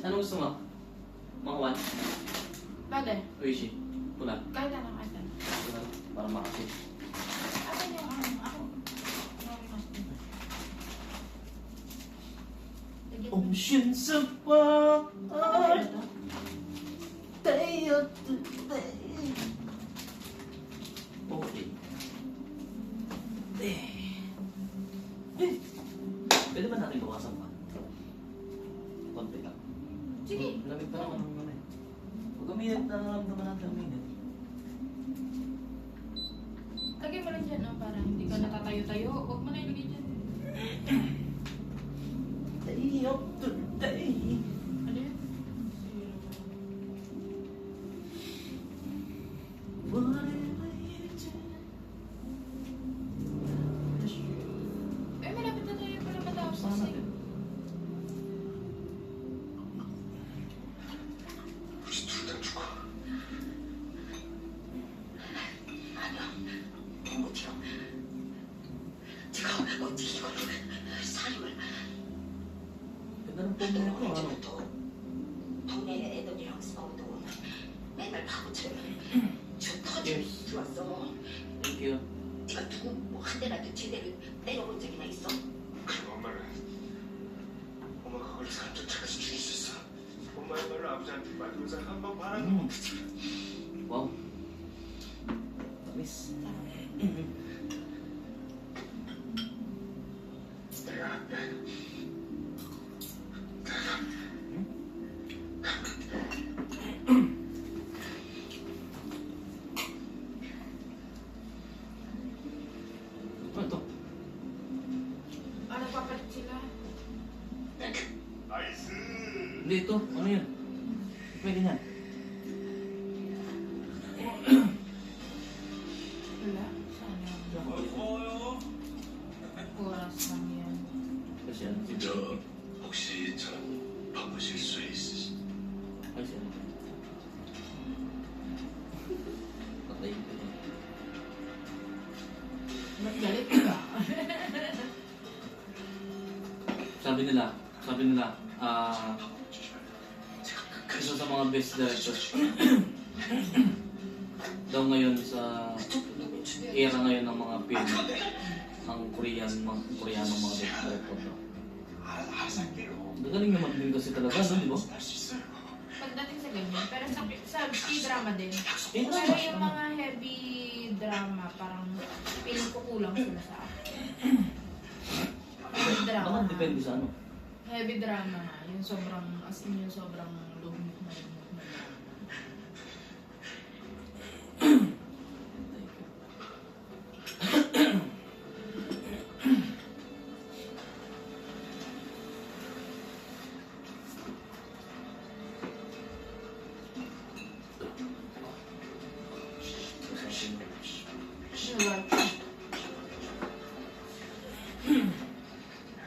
Anong gusto mo? Mga one? Bagay. Oishi? Pula? Kahit ano, kahit ano. Pula? Para makasip. Akin yung ako. Oceans apart, day after day. Okay. Pwede ba natin bawasan pa? Konti lang. Sige. Lamig pa naman ng mga eh. Huwag uminit na naman natin uminit. Lagay mo lang dyan, no? Para hindi ka natatayo-tayo. Huwag mo na ilagay dyan. Day after day. Ano yun? Whatever you do. Eh, malapit na tayo para matapos Saan kasi. natin? 우리 둘 다 죽어. 아니야, 못해요. 제가 어떻게 이걸로 살림을 Ganda ng pong mo ko, ano? 언제부터 동네 애들이랑 싸우고 맨날 바보처럼 저 터지고 들어왔어. Thank you. 네가 누구 뭐 한 대라도 제대로 때려본 적이나 있어? 그리고 엄마가 그걸 사람 쫓아가서 죽일 수 있어. 엄마의 말로 아버지한테 말도 한번 말하는 거 Wow. Tamis. 내가 Ano to? Ah, nagpapalit sila. 나이스. Hindi ito. Ano yun? Pwede yan. Wala. Sana. Oras lang yan. Kasi ano? 저 혹시 저랑 바꾸실 수 있으시? Kasi ano? Patay ko yun. Galit ka. Sabi nila, isa sa mga best directors daw ngayon sa era ngayon ng mga film, ang Koreanong mga best director daw. Gagaling naman din kasi talaga, no, di ba? Pagdating sa ganyan, pero sa K-drama din. Eh, Pero yung mga heavy drama, parang feeling ko kulang sila sa akin. Heavy drama. Baka depende sa ano. Heavy drama nga. Yung sobrang, as in yung sobrang lumit na.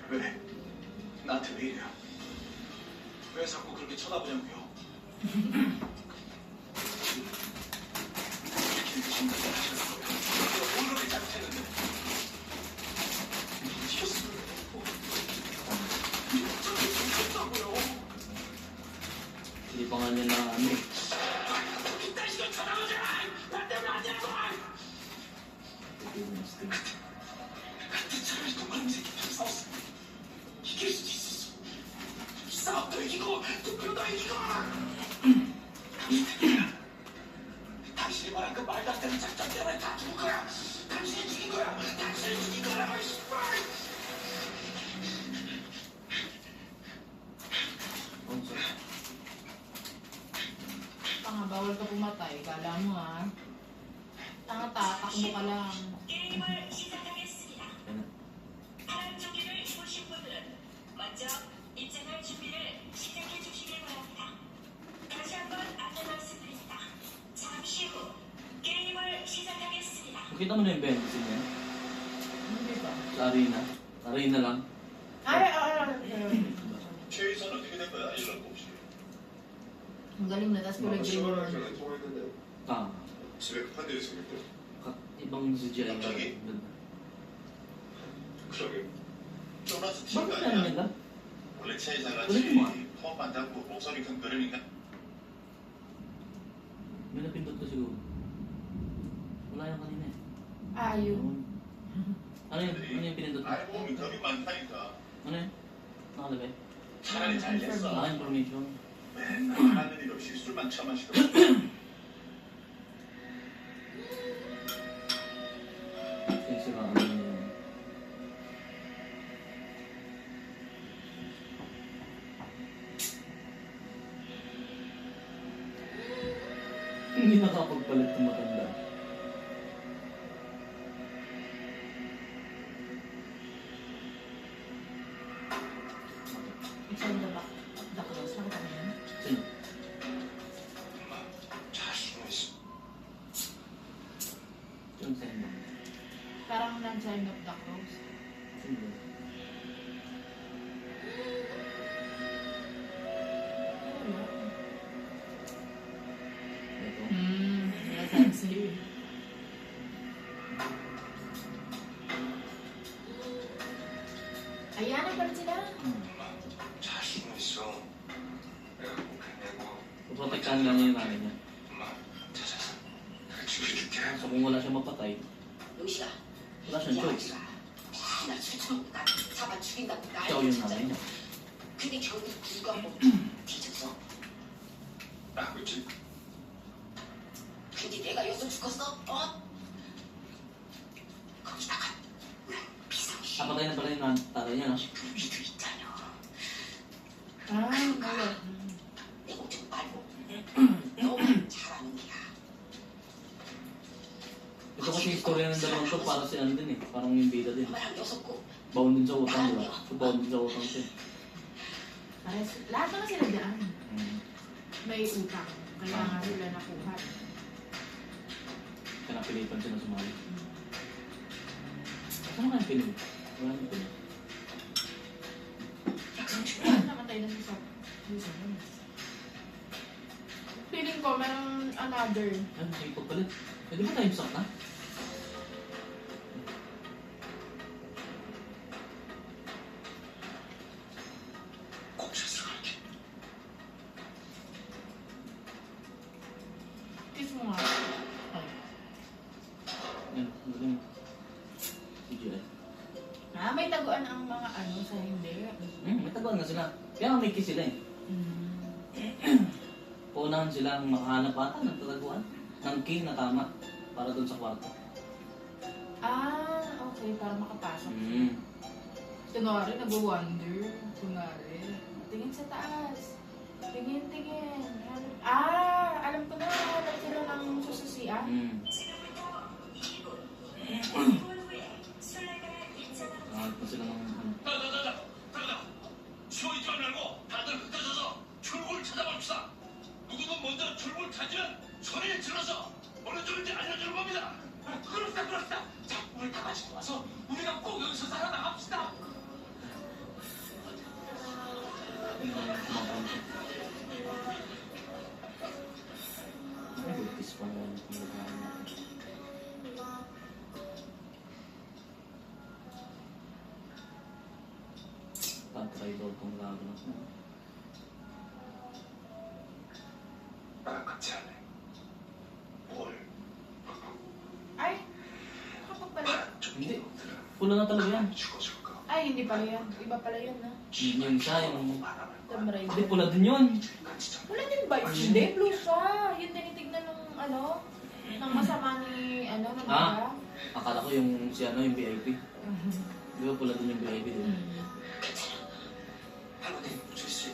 왜? 나한테 왜 이래? 왜 자꾸 그렇게 쳐다보냐고요? 뭘 그렇게 잘못했는데? 미쳤어요. 미쳤다고요. Hindi pa nga niya na ano eh. 이딴 식으로 쳐다보지 마! 나 때문에 아니라고! 같은 차라리 동그란 새끼랑 싸웠어. 이길 수도 있었어. 싸움도 이기고 투표도 이기고. 당신이 말한 그 말도 안 되는 작전 때문에 다 죽은 거야. 당신이 죽인 거야. 당신이 죽인 거라고 이 씨발. Onso. Tanga, bawal ka pumatay. Kala mo ha. Tanga, takbo ka lang. 게임을 시작하겠습니다. Yan na. 파란 조끼를 입으신 분들은 먼저 입장할 준비를 시작해 주시기 바랍니다. 다시 한번 안내 말씀드립니다. 잠시 후 게임을 시작하겠습니다. Nakita mo na yung bench niya? Hindi ba? Sa arena. Arena lang. 최희선 어떻게 된 거야? 연락 없이. Ang galing na, tapos kulay green 시원하게 naman. 전화 통화했는데 Ah. 집에 급한 일이 생겼대. Ibang si Jai. Kapagi? 그러게. 쫄아서 튄거 Bakit ano 아니야? nila? 원래 최희선 Ulit mo ah. 같이 포항 만다고 목소리 큰 그림인가? May napindot ko siguro. Wala yung kanina eh. Ah, yun. Ano yun? Ano yung pinindot ko? 알고 보면 겁이 많다니까. Ano yun? Nakalagay? 차라리 잘 됐어. Ah, information. 맨날 하는 일 없이 술만 처마시고. Sira ano yun. Hindi nakapagpalit ng matanda. It's on the back of the cross. Nakita mo yun? Sino? 엄마, 자신은 있어. Yung sino? Parang non-sign of the cross. Sino? Wala. Ito? Nasabi sa'yo. Ayan, ang pala sila. 엄마, 자신은 있어. 내가 꼭 해내고. Protektahan lang niya yung nanay niya. 엄마, 찾아서 내가 지켜줄게. So kung wala siya mapatay, 용식아, wala 이 siyang choice. 아버지가 맨날 술 처먹고 나 잡아 죽인다고 Ikaw 난리 yung 진짜. nanay niya. 근데 결국 누가 뭐 뒤졌어? 나 그치? 근데 내가 여기서 죽었어? 어? 거기다가 비상시 Napatay na pala yung tatay niya, no? 우리도 있잖아. Ah, wala. 내 걱정 말고 너만 잘하는 게야. Ito kasi yung story ng dalawang to para si ano din eh. Parang yung bida din. 엄마랑 여섯 고 Bound din sa utang, di ba? So bound din sa utang siya. Lahat naman sila dyan. Hmm. May utang. Kaya nga sila nakuha. Kaya napilitan siya na sumali. Saan ka yung pinili? Wala nang pinili. Namatay na siya sa feeling ko, merong another. Ay, may pagpalit. Eh, di ba time suck na? 꼭 찾으러 갈게. Kiss mo nga. Yan, magaling. CGI. Ah, may taguan ang mga ano sa hindi. May taguan na sila. Kaya nga may kiss sila eh. Paunahan silang makahanap ata ng tataguan. Ng key na tama. Para dun sa kwarto. Ah, okay. Para makapasok. Kunwari, nag-wonder. Kunwari. Tingin sa taas. Tingin, tingin. Ah, alam ko na. Hanap sila ng sususian. 지금부터 2분. 2분 후에 술래가 입장하고 Hanap na sila ng ano. 나가다. 쉬어 있지 말고 다들 흩어져서 출구를 찾아봅시다. 누구든 먼저 출구를 찾으면 소리를 질러서 어느 쪽인지 알려주는 겁니다. 그럽시다. 자, 우리 다 같이 모아서 우리가 꼭 여기서 살아나갑시다. Yung mga kumakanta siya. Ay, good kiss pa naman. Tatry daw itong lago na siya. 나랑 같이 할래. 뭘? Ay, kapag pala. Hindi. Pula na talaga yan. 죽어줄까? Ay, hindi pala yan. Iba pala yan, na. Yung siya, yung... Tomb Hindi, Raider. pula din yun. 같이 자. Wala din ba? Hindi, blue siya. Yun tinitignan nung ano, ng masama ni, ano, ng Ah? Akala ko yung si ano, yung VIP. Di ba pula din yung VIP din? 할머니, 주씨.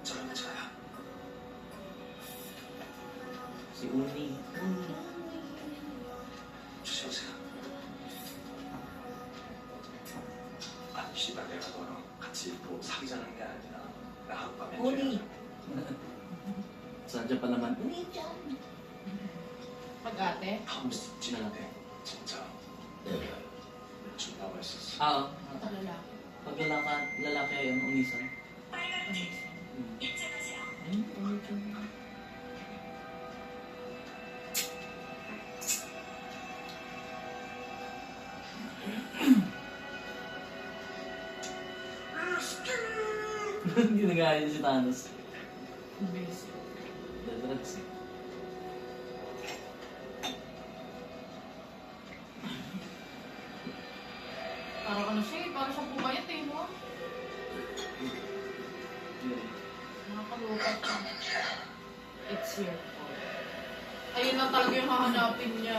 저랑 자야. Si Uni. 주시 오세요. 아니, 씨발 내가 너랑 같이 또 사귀자는 게 아니라 나 하룻밤에 Uni. Sadya pa naman. Uni. Mag-ate. 다음 집인데 진짜 좀 남아 있었어. Ah, Pag-lalaki. pag lalaki ay ano, unisan. 빨간 티 입장하세요. Ginagaya niya si Thanos. Basic. Dadrugs eh. Parang ano siya eh, parang siya pumayat eh, no? Nakakalukat siya. It's your fault. Ayun na talaga yung hahanapin niya.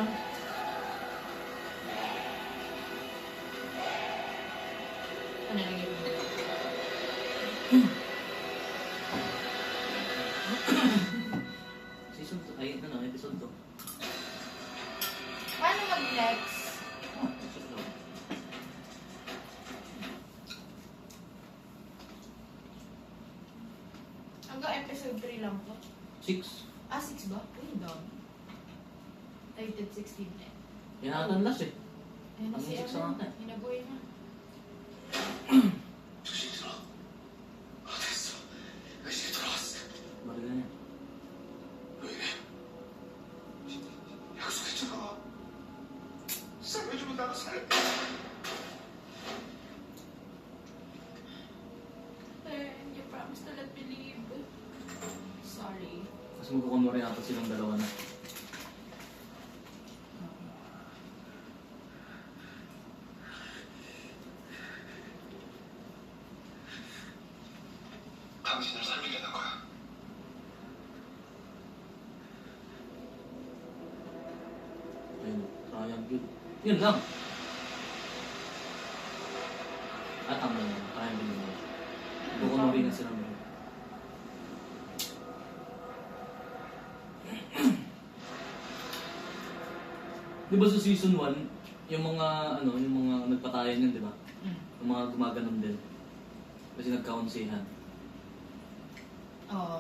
Ano lang yun? Season 2, ay ano, episode 2. Paano mag-next? Episode 2. Hanggang episode 3 lang po. 6. Ah, 6 ba? Uy, dami. Rated 16 eh. Inatanlas eh. Ayun na Ang si six Evan. lang eh. Hinabuhay na. 조심히 들어. 됐어. 의식이 돌아왔어. Mariga niya. 왜 이래? 약속했잖아. 살려주면 나도 살려. You promised to let me leave. Sorry. Kasi magkukumuri ata silang dalawa na. 당신을 살리게 된 거야. Ayun, triangle. Yun lang. At tama yun, triangle yun. Magkukumuri na sila mo. Di ba sa season 1, yung mga ano, yung mga nagpatayan yun, di ba? Yung mga gumaganon din. Kasi nagkaunsihan. Oo.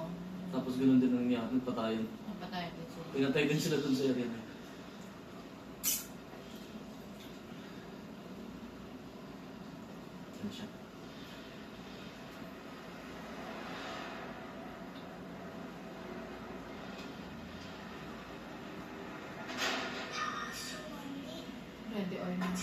Tapos ganun din ang nangyari, nagpatayan. Napatayan din sila. Pinatay din sila dun sa arena. Yan siya. Ready or not.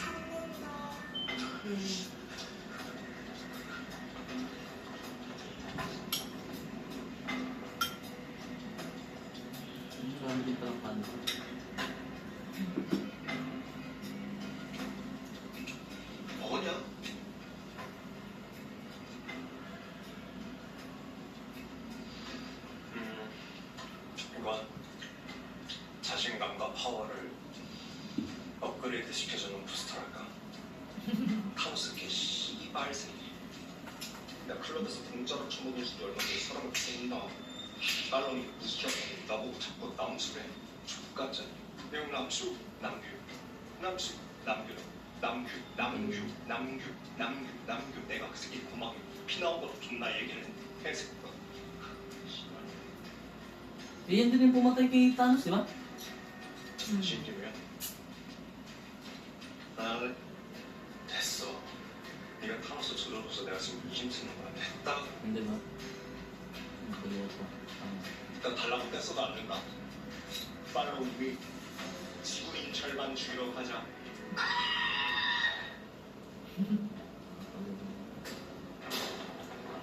Marami din palang pan. 뭐냐? 이건 자신감과 파워를 업그레이드 시켜주는 부스터랄까? 타노스 개 씨발새끼. 나 클럽에서 공짜로 처먹을 수도 얼마 전에 사람을 죽인다. 딸놈이 무시하고 나보고 자꾸 남수래. 족같잖아. 내용 남수, 남규. 남수, 남규. 남규, 남규, 남규, 남규, 남규. 내가 그 새끼 고막에 피 나온 거로 존나 얘기를 했는데 개새끼가. Eh, yan din yung pumatay kay Thanos, di ba? 진심이야? 나는 됐어. 네가 타노스 저러고서 내가 지금 이심 쓰는 거야. 됐다. Hindi ba? Nakaliwa ko. 일단 달라고 떼서도 안 된다. 팔로우 미. 지구인 절반 죽이러 가자.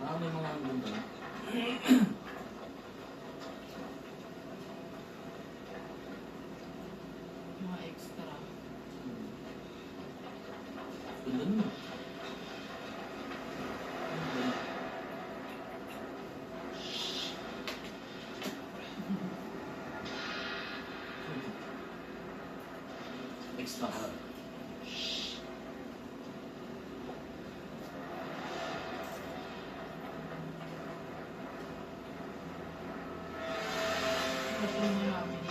May mga ano doon ba? Mga extra. Ganda nun. Extra hard. Ito yung namin.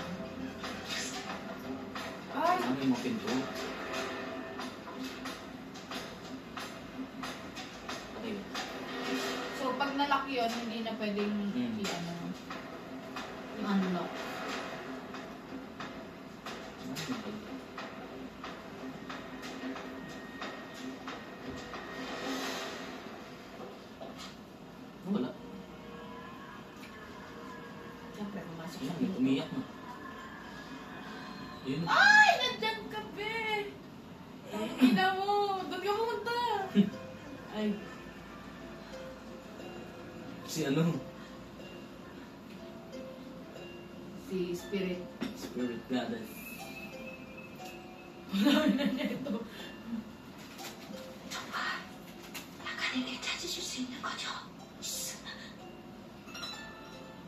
Ay! Ano yung mga pinto? Okay. So, pag nalock yun, hindi na pwedeng i-ano. Yung unlock. Ano yung pag- Oh, wala. Siyempre, pumasok sa Ayun, pinto. umiyak na. Ayun. Ay! Nandyan ka, be! Ina mo! Doon ka pumunta! Ay. Si ano? Si Spirit. Spirit Goddess. Wala na niya ito. 정말 약간에게 찾으실 수 있는 거죠?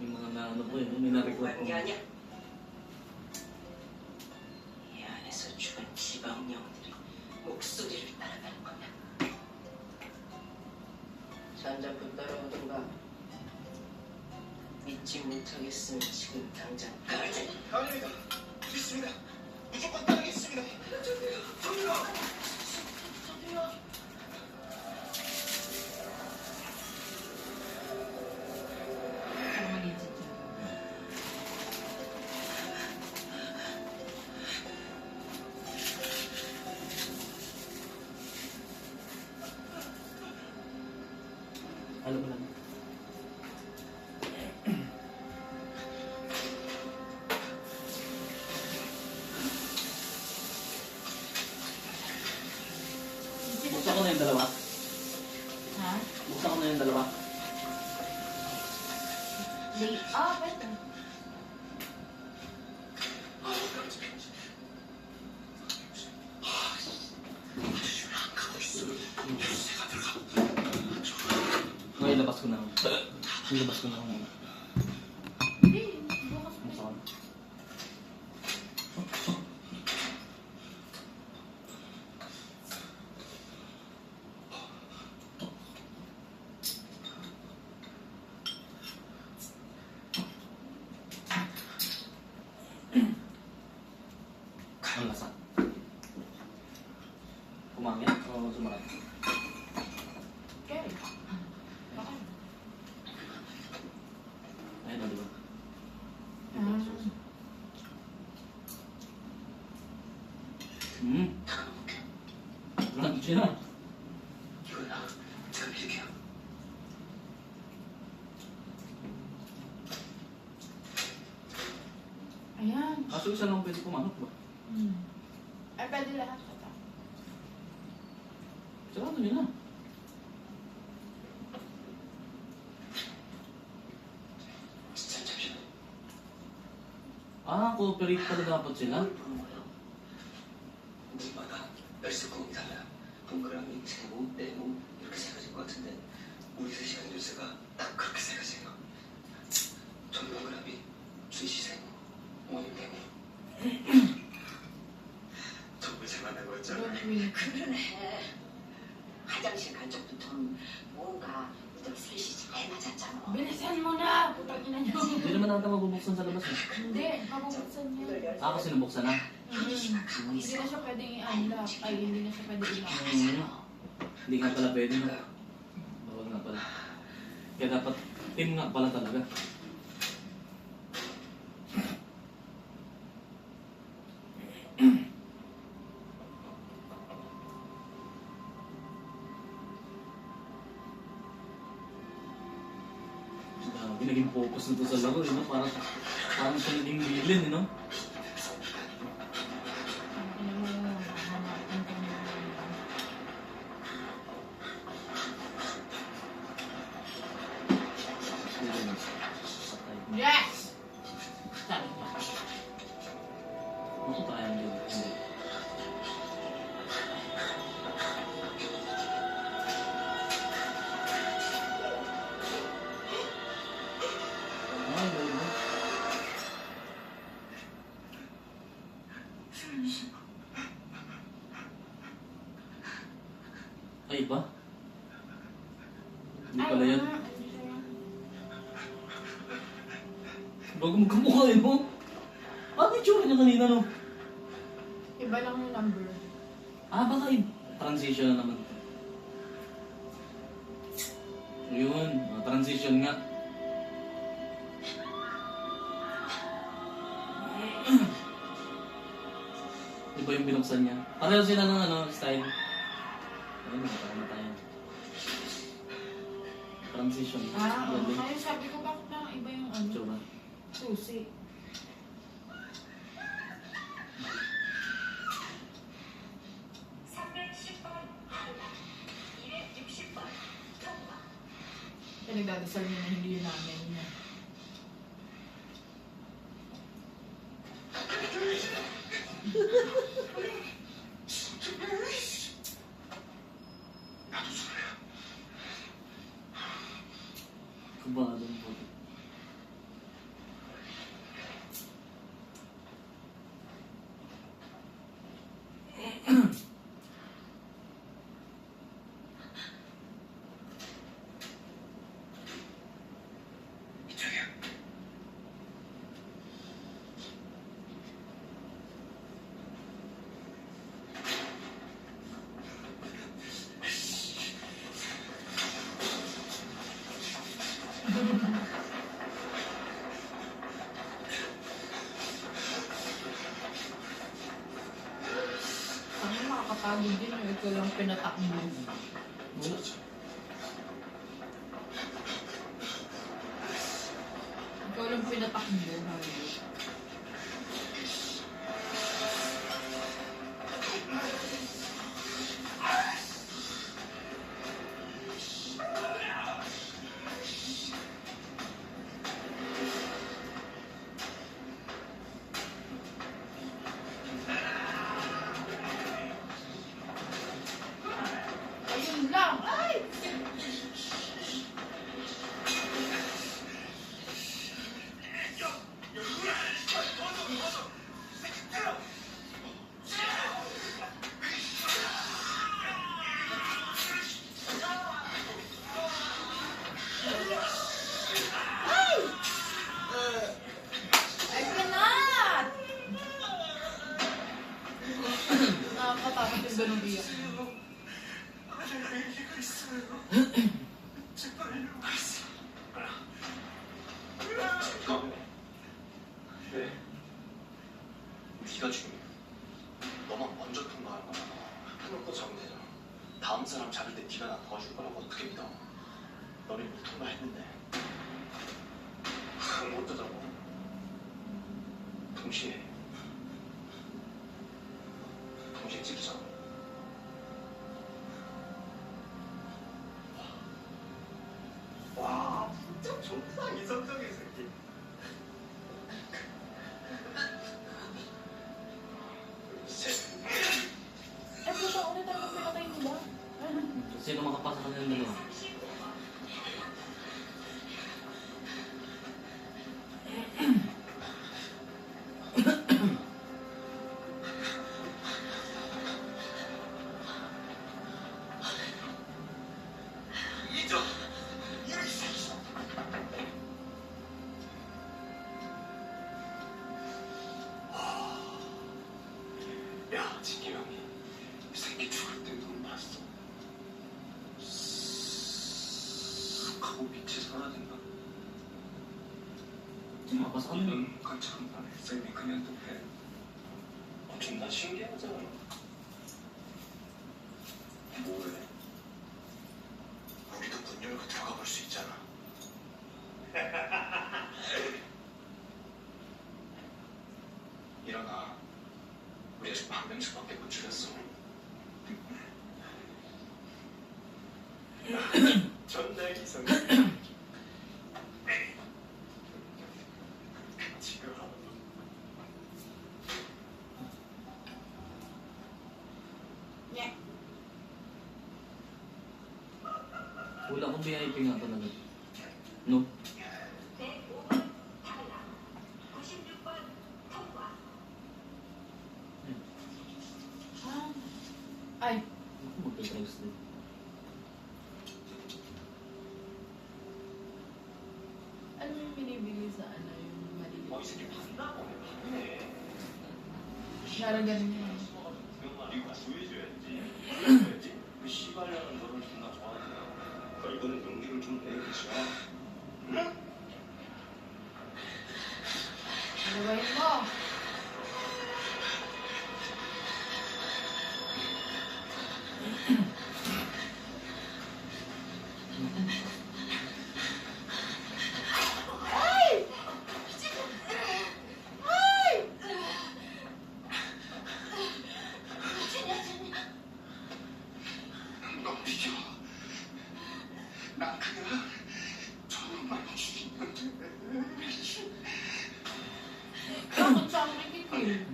Yung mga na ano ko yun, may na-record ko. 게 아니야. 이 안에서 죽은 지방령들이 목소리를 따라가는 거야. 잔자부 따라오던가 믿지 못하겠으면 지금 당장 가자. 아닙니다. 믿습니다. 무조건 따르겠습니다. 저도요. Harmony dito. Alam mo lang. Buksan ko na yung dalawa. Ha? Buksan ko na yung dalawa. Pwede. Ngayon, labas ko na. Ilabas ko na. Hindi. Bukas pa. Buksan ko na. Ang lasa. Kumangit o sumarap? Okay. Okay. Ayun na, di ba? Lunch na. 이거나 드릴게요. Ayan. Kaso isa lang pwede pumanok ba? Ay, pwede lahat ito. Sarado nyo na. 잠시만. Ah, cooperate pala dapat sila. 부른 거요? 무마다 열쇠공이 달라. 동그라미, 세모, 네모 이렇게 세 가지인 것 같은데 우리 세 시간 열쇠가 딱 그렇게 세 가지예요. 전 동그라미, 준씨 세모, 오님 네모. 정말 잘 만난 거였잖아요. Don't really. 그러네. 화장실 간 적부터는 뭔가 우리들 셋이 잘 맞았잖아. Bilisan mo na! Putang ina niyo. Hindi naman natin mabubuksan sa labas eh. Hindi. Mabubuksan niya. Ah, kasi nabuksan na. Hindi na siya pwedeng i-unlock. Ay, hindi na siya pwedeng i-lock. Hindi nga pala pwede na. Bawal nga pala. Kaya dapat team nga pala talaga. Naging focus na to sa laro, you know? Parang siya naging villain, you know? Ina mo, hanapan ko na. Yes! Sabi ko. Ano tayo din? Hindi. Ay, no. Ay, iba? Hindi pala yan. Bago magkamukha eh, no? Ano yung tsura niya kanina, no? Iba lang yung number. Ah, baka transition na naman. Yun, transition nga. Iba yung binuksan niya. Pareho sila ng ano, style. Ayun, parang na tayo. Transition. Galing. Kaya sabi ko bakit na iba yung ano? Tsura. Susi. Pinagdadasal niya na hindi yun namin niya. 나도 술래야. Kubalong po. 이쪽이야. Ano makakapagod din yung ikaw lang pinatakbo. Ikaw lang pinatakbo. Hayo. Ayun lang! Ay! I cannot! Nakakatakot yung ganun iyak. 왜? 네가 중요해. 너만 먼저 통과할 거야. 끊고 잡으면 되잖아. 다음 사람 잡을 때 네가 나 도와줄 거라고 어떻게 믿어? 너는 이미 통과했는데. 못 되자고. 동시에 찍자. 와, 진짜 좋다. 이성적인 새끼. 셋. Eh, puta, ulit tayo pinatay nila. Sino makapasa ka ng dalawa? 이죠. 이럴 수 있어. 야, 진기명이 이 새끼 죽을 때 눈 봤어. 쓱 하고 빛이 사라진다. Makapasa ka ng 눈 깜짝한 판에 쌤이 그냥 또 해. 존나 신기하잖아. 뭐해? 우리도 문 열고 들어가 볼 수 있잖아. 일어나. 우리 아직 한 명씩밖에 못 죽였어. 존나 이상. 지금 하는 Nye. Wala akong VIP nga talaga. No? 105번 탈락. 96번 통과. Ay, Ako magta-drugs din. ano yung binibigay sa ano yung maliliit? 이 새끼 봤나 보네. 봤네. Parang ganun yun. 이거 구해줘야지. 구해줘야지. 그 씨발년은 너를 존나 좋아하잖아. 이거는 용기를 좀 내야지. 응? Gawain mo. Ay! Ay! 너 비켜. 나 그냥 Bakit siya ang nakikill?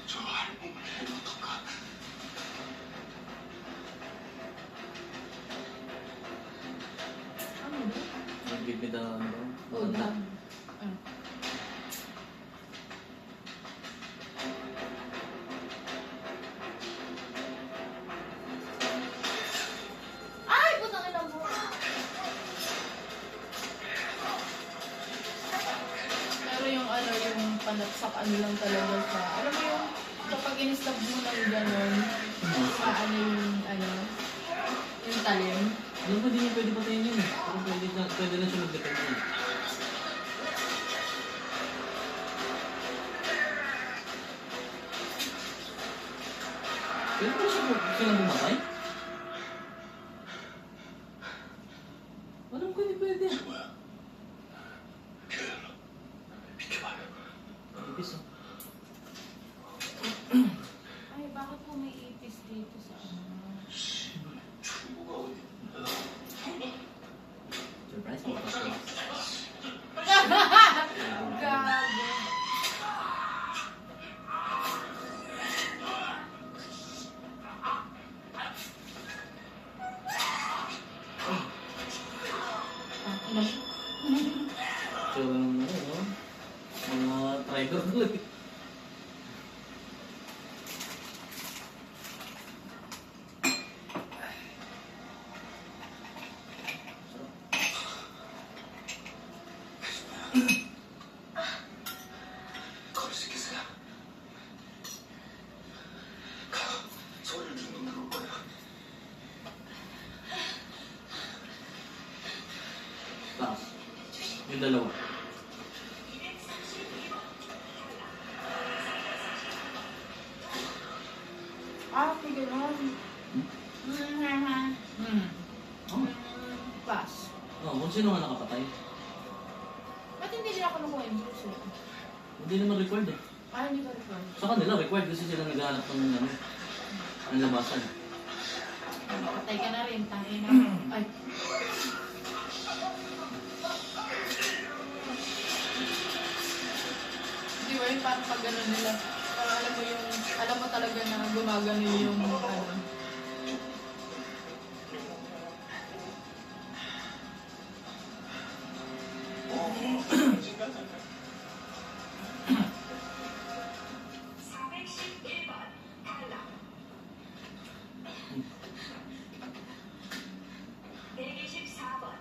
저 할멈을 해놓던가. Ano ba? Give me the, ano, Oh, dam. Ano? Ay! Putang ina mo! Pero yung ano, yung panatsak ano lang talaga siya. Alam mo yung kapag in-stab mo ng gano'n, sa ano yung talim. Alam ko, hindi niya pwede patayin yun eh. Pero pwede na siya mag-depend yun. Pwede ba siya bumatay? Alam ko, hindi pwede. 뭐야? 비켜봐요. Ipis oh. Ay, bakit po may ipis dito sa ano? 중국어 어디? Surprise mo pa siya. Gago. So, ano, mga trigger ulit. 걸을 수 있겠어요? 가. 소리를 듣는 들어올 거야. Taas. Yung dalawa. Ah, sige lang. Oh. Pass. Oh, kung sino nga nakapatay. Ba't hindi nila kinukuha yung juice eh? Hindi naman required eh. Ah, hindi ba record? Sa kanila, required kasi sila naghahanap ng ano, ng labasan. Patay ka na rin, tangina. Ay. Di ba yun parang pag gano'n nila, parang alam mo talaga na gumagano yung ano. 진짜잖아. 411번 탈락. 124번,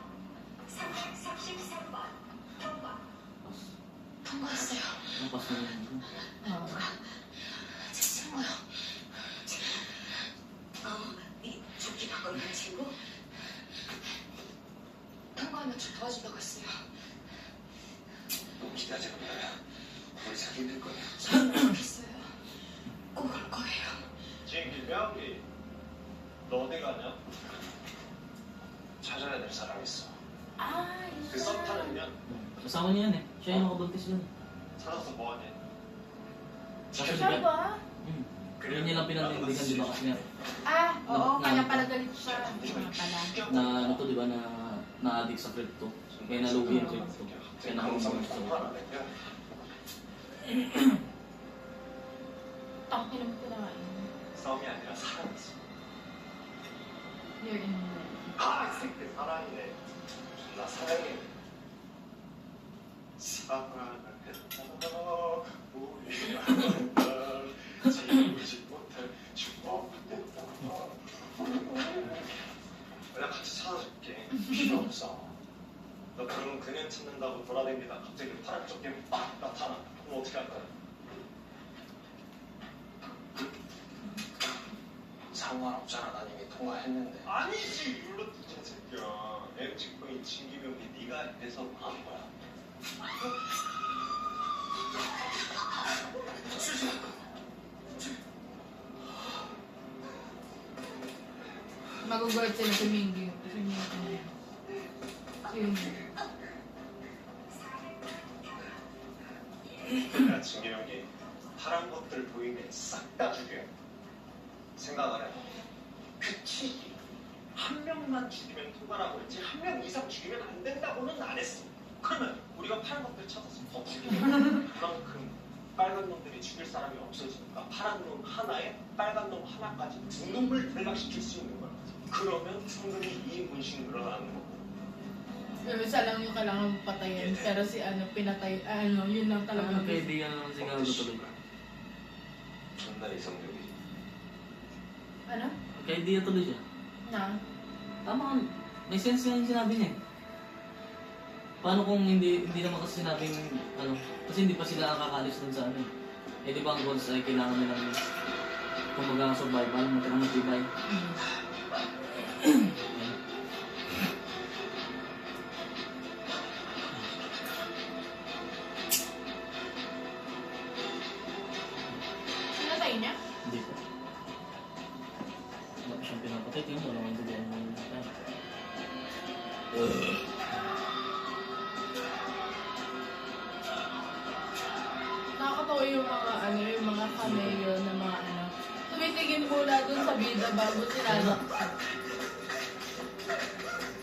333번 통과. Pas. 통과했어요. Ang pas na yun. 제 친구요. 이 조끼 바꿔 입은 친구? 통과하면 저 도와주려고 했어요. 기다려. 우리 사귀게 될 거야. 정말 좋겠어요. 꼭 올 거예요. 지금 김명기, 너 어디 가냐? 찾아야 될 사람 있어. Ah, yun 그 썸 타는 년 Kasama niya yan eh. Siya yung nakabuntis yun. 찾아서 뭐하니? Kasi siya diba, ba? yun nilang pinanindigan diba kasi nga, Ah, oo, Na- kaya na- pala galit siya. Nga pala. na ano to diba, na-addict sa crypto. Kaya nalugi yung crypto. Kaya nakamabang sa crypto. Tangin naman ko na nga yun. 썸이 아니라 사랑이지. You're in 아, 이 새끼 사랑이네. 나 사랑해. 사랑했다. 우리가 지우지 못할 추억됐다. 내가 같이 찾아줄게. 필요 없어. 너 그러면 그냥 찾는다고 돌아다니다 갑자기 파란 쪽에 막 나타나. 그럼 어떻게 할 거야? 상관없잖아. 난 이미 통화했는데. 아니지, 물론 미친 새끼야. MG코인 진기병이 네가 해서 한 거야. Magugulat sila si Mingy. Si Mingy. Si Mingy. 야, 진기병이 파란 것들 보이면 싹 다 죽여. 생각을 해. 그치? 한 명만 죽이면 통과라고 했지 한 명 이상 죽이면 안 된다고는 안 했어. 그러면 우리가 파란 놈들 찾아서 더 죽이면 그만큼 빨간 놈들이 죽일 사람이 없어지니까 파란 놈 하나에 빨간 놈 하나까지 두 놈을 대락시킬 수 있는 거야. 그러면 상금이 2인분씩 늘어나는 거고. Pero isa lang yung kailangan mo patayin. Pero si ano, pinatay, yun lang talaga. Kaibigan naman siguro tuloy. 존나 이성적이지. Ano? Kaibigan tuloy siya. Na? Tama ka. May sense nga yung sinabi niya eh. Paano kung hindi naman kasi sinabing ano, kasi hindi pa sila nakakalis dun sa ano eh. Eh di ba ang goals ay kailangan nilang kumbaga survival, matirang matibay. Pinatay niya? Hindi po. Wala pa siyang pinapatay. Tingnan mo, wala kang duguan mo yung patay. Nakakatawa yung mga ano, yung mga cameo na mga ano. Tumitigil muna dun sa bida bago sila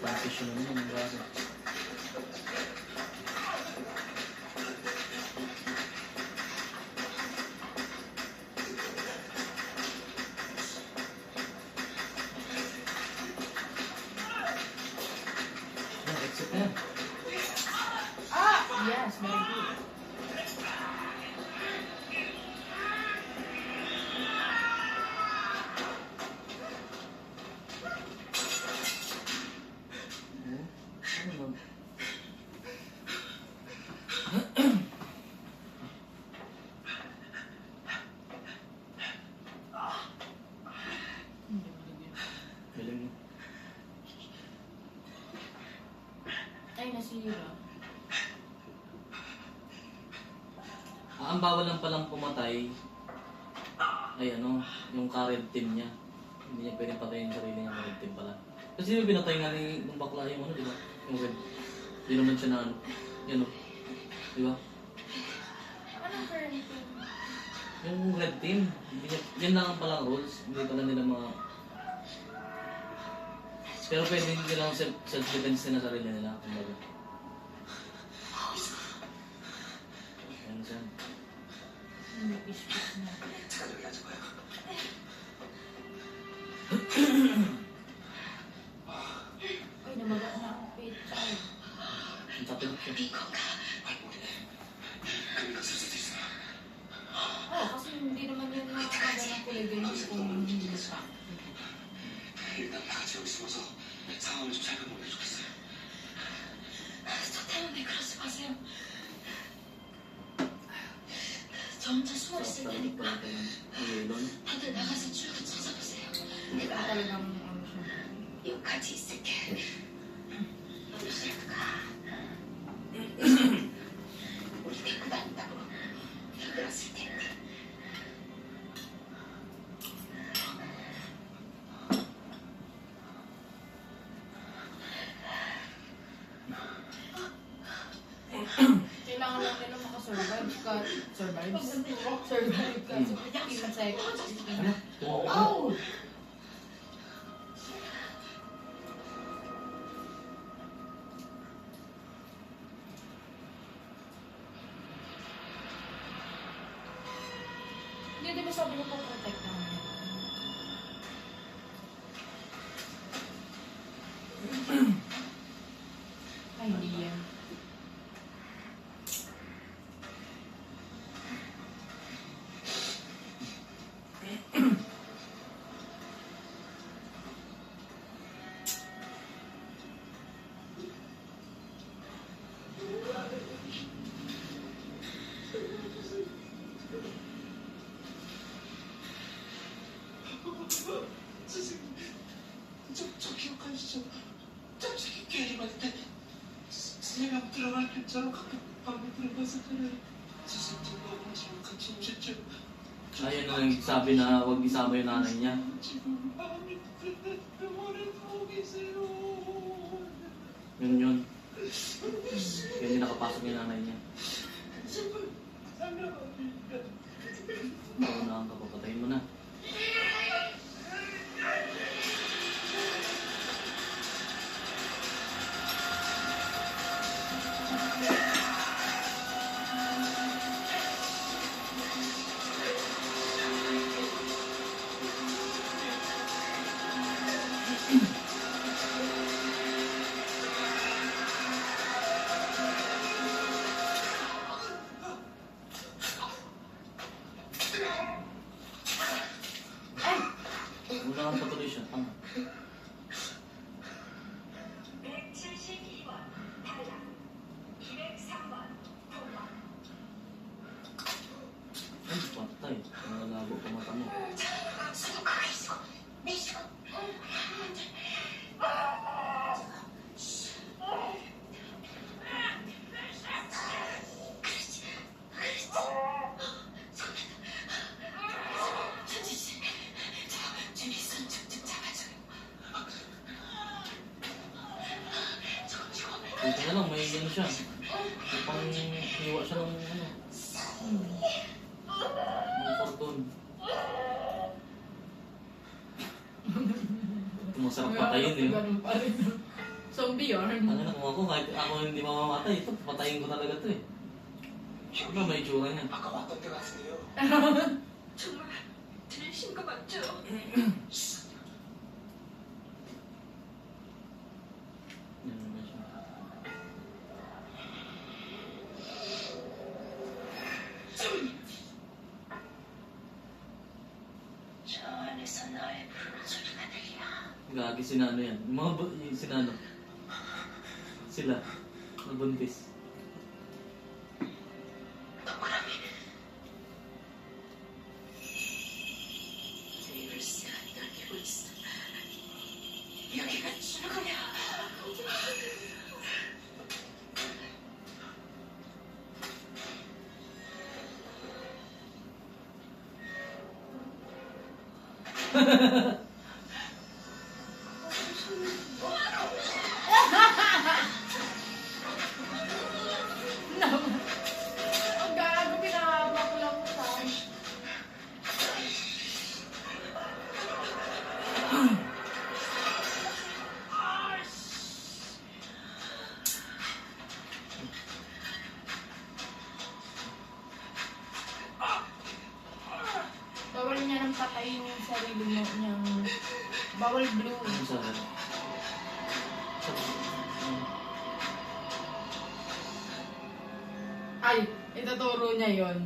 Transition naman yung braso. Exit na yan. Yes, very good. Ano ba? Galing mo. Ay, nasira. Ang bawal lang palang pumatay ay ano, yung ka-red team niya. Hindi niya pwedeng patayin yung sarili niya red team pala. Kasi di ba pinatay nga ni nung bakla yung ano, di ba? Yung red. Hindi naman siya na ano. Yan o. Di ba? Anong current thing? Yung red team, hindi niya, yan lang ang palang rules. Hindi pala nila mga... Pero pwede nilang self-defense nila sarili nila. Kumbaga. Yan siya. Hindi pish-pish na. 잠깐 여기 앉아봐요. Ay, namaga na ang page. Ay. Ang tapilok siya. 이건가? 그러니까 쓸 수도 있어. Oo, kasi hindi naman yun nakakada ng kuligan kung hindi pa. 일단 다 같이 여기 숨어서 상황을 좀 살펴보는 게 좋겠어요. 저 때문에 그러지 마세요. 저 혼자 숨어 있을 Tapilok 테니까 pala tayo. Okay, doon. 다들 나가서 출구 찾아보세요. 내가 Talagang ano siya. 여기까지 있을게. 셰프가 우리 데리고 다닌다고 힘들었을 텐데. Kailangan lang nila makasurvive ka. Survive ka. So, 15 seconds. Oh! Hindi, di ba sabi ko po protect naman. Ay, hindi yan. 선생님, 저 기억하시죠? 저 게임할 때 세 명 들어갈 괜찮아 가끔 방에 들어갔었잖아요. 선생님, 저 너무 마지막 같이 오셨죠? Ayun na nagsabi na huwag isama yung nanay niya. 지금 마음이 병원에 누워 계세요. Yun. Kaya hindi nakapasok yung nanay niya. 제발 살려합니다. Paunahan ka, papatayin mo na. Buti na lang, may ano siya. May pang hiwa siya ng ano. Ng fortune. Masarap patayin eh. Ganun pa rin. Zombie yarn. Ano na kung ako, kahit ako hindi mamamatay, ito, patayin ko talaga ito eh. Diba may itsura niya? 아까 왔던 데 같은데요. 정말 들으신 거 맞죠? Yan naman siya. 저 안에서 너의 부르는 소리가 들려. Gagi sinano yan. Yung mga yung sinano. Sila. Nabuntis. 동그라미. 입을 싹 넓히고 있어. 여기가 출구야. Ang gago, pinahaba ko lang sa bawal niya nang patayin yung sarili mo niyang bawal blue. Ano sa akin? Ay, ituturo niya yon.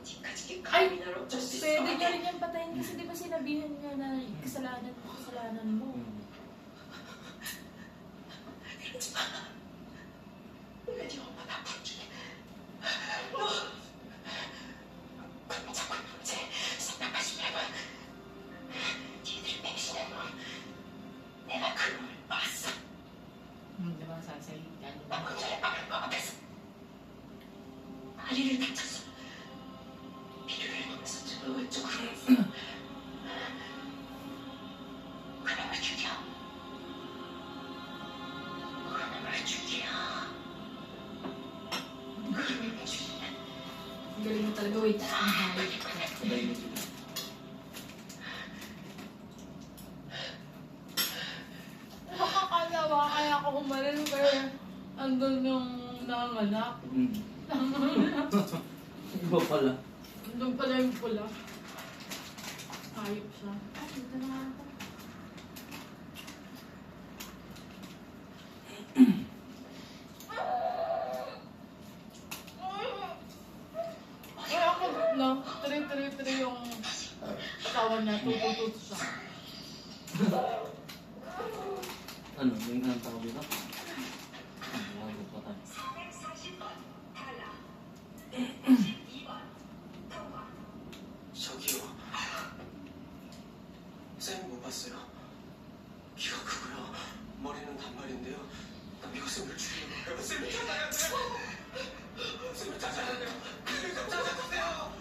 지금까지 Ay, 감이날 어쩔 수 있어. pwede niya rin yung patayin kasi di ba sinabihan niya na kasalanan mo. 그러지 마. 내가 네 엄마 다 부를게. 너 그럼 자꾸 문제 388번. 니들을 배신한 놈. 내가 그 놈을 봤어. Di ba sasalita niya? 방금 전에 바른 거 앞에서 다리를 다쳤어. 피를 흘리면서 저를 왼쪽으로 했어. 그놈을 죽여. 그놈을 죽여. 그놈을 죽여. Ang galing mo talaga, wait. Ang hayop ko. Patayin mo sila. Nakakalawa kaya ako umalis kaya andun yung nanganak. Iba pala. Andun pala yung pula. Hayop siya. Ay, dito na nga ako. Ay, ako na. Tiri yung asawa niya. Tututut siya. Ano? Yung anong tawag dito? Bago pa tayo. 440번 탈락. 52번 통과. 저기요. 쌤 못 봤어요. 키가 크고요. 머리는 단발인데요. 남기가 쌤을 죽이는 거예요. 쌤을 찾아야 돼요. 쌤을 찾아야 돼요. 쌤을 좀 찾아주세요.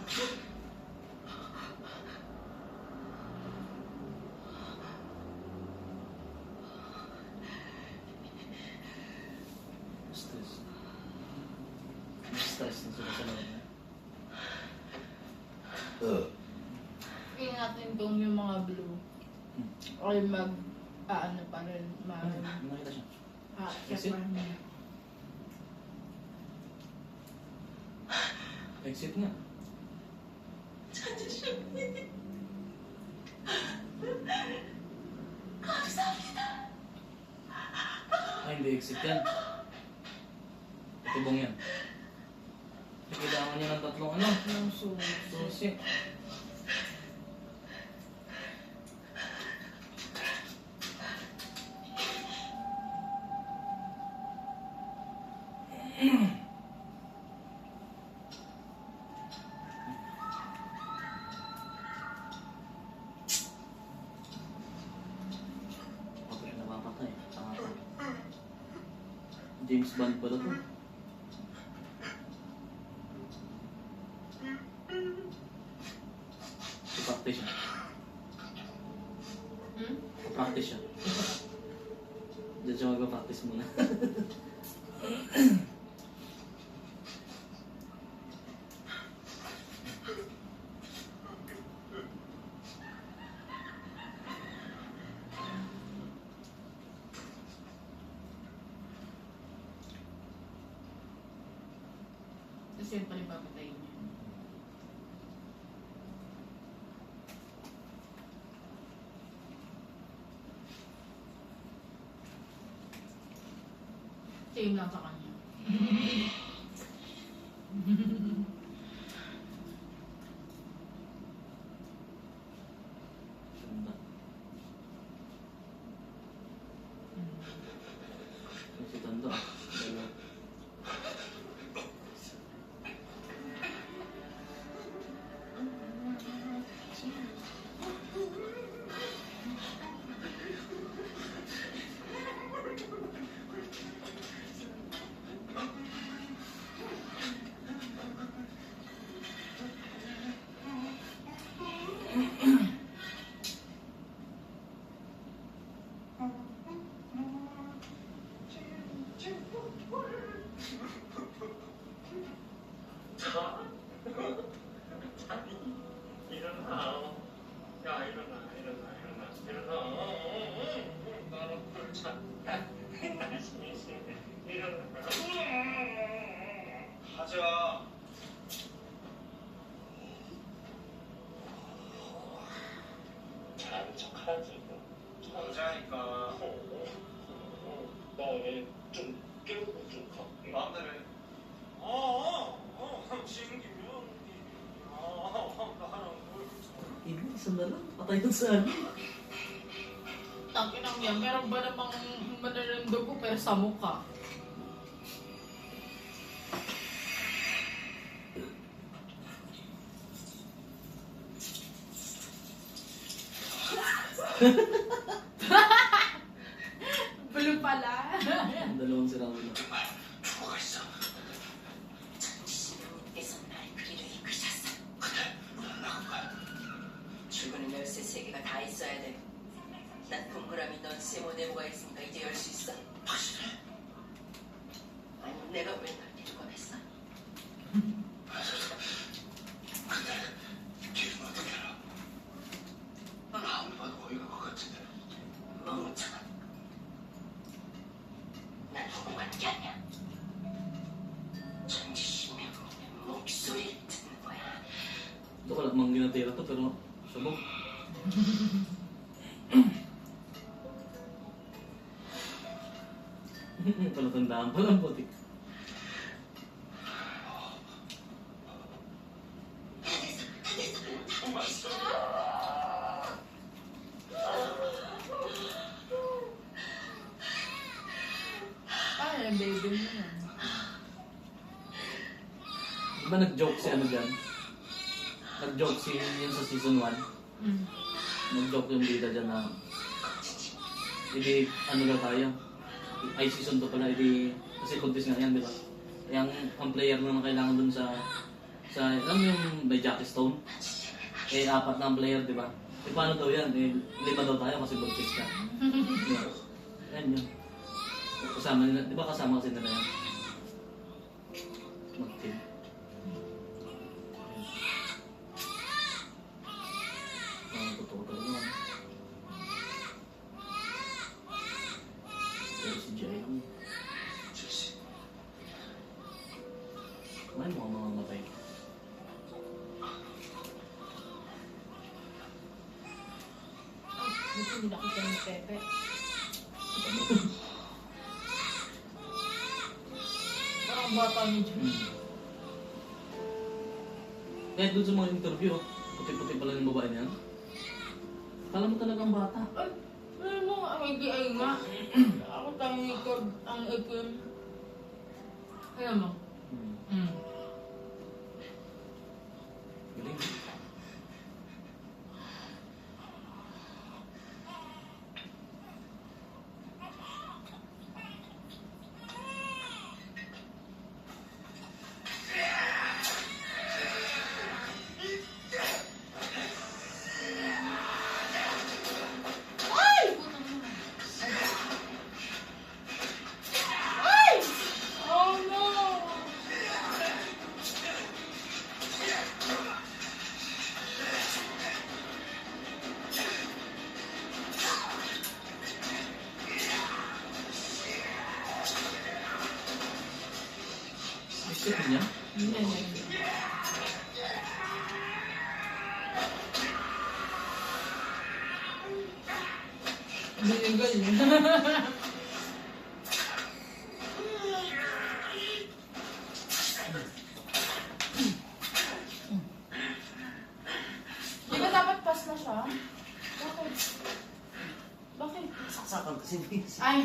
Stress. Stress na sila sa loob niya. Tingnan natin kung yung mga blue ay ano pa rin, Nakita siya. check pa rin. Exit nga. Ay, hindi exit yan. Itubong yan. Kailangan niya ng tatlong ano. Yung susi. Susi. Okay, napapatay. Tanga pa. James Bond pala to. Tapos yun pa rin papatayin niya. Same lang sa kanya. Ganda. Si Tando. Dalawa. 일어나. 야, 일어나. 나는 꿀차. 일어나. 하자. 잘하는 척하지. 하자니까. 나얘좀 깨우고 좀 가. 마음대로 해. 챙기면 나랑 Hindi, isang na lang. Patay dun saan. Takinang yan, meron ba namang mananando ko pero sa mukha? Blue pala. Ang dalawang sirang ulo. 죽어가 있어. 전지신님께서 날 그리로 이끄셨어. 근데 넌 나간 거야. 출근은 열쇠 3개가 다 있어야 돼. 난 동그라미 넌 세모 네모가 있으니까 이제 열 수 있어. 확실해? 아니 내가 왜 널 데리고 갔어? 근데 길은 어떻게 알아? 넌 아무리 봐도 거기가 것 같은데. 멍청아. 난 후궁하는 게 아니야. 전지신명 목소리를 듣는 거야. Ito ka lang mang ginatira to pero sabog. Palatandaan pa lang putik. Ay, ang baby mo yan. Di ba nag-joke si ano dyan? Nag-joke si yun sa season 1. Mm. Nag-joke yung bida dyan na hindi ano daw tayo. Ay season 2 pala, hindi kasi contest nga yan, di ba? Yung ang player na kailangan dun sa alam mo yung by Jackie Stone? Eh, 4 na ang player, di ba? Eh, paano daw yan? Eh, 5 daw tayo kasi buntis ka. Diba? Yan yun. Kasama nila, di ba kasama kasi nila yan? Mag-team. Totoo talaga naman. Pero si Jai lang. 제시. May mukhang mamamatay. Gusto nila kita ni Pepe. Parang bata ni John. Kahit doon sa mga interview, puti-puti pala yung babae niyan. Akala mo talagang bata. Ay, ano mo, ang ay nga. Ako tayong ikod, ang ikim. Kaya mo. Mm. Galing. Oh no! Exit niya? Yan, yan. Binigol niya. Di ba dapat pass na siya? Bakit? Bakit? Saksakan kasi Vince. Ay,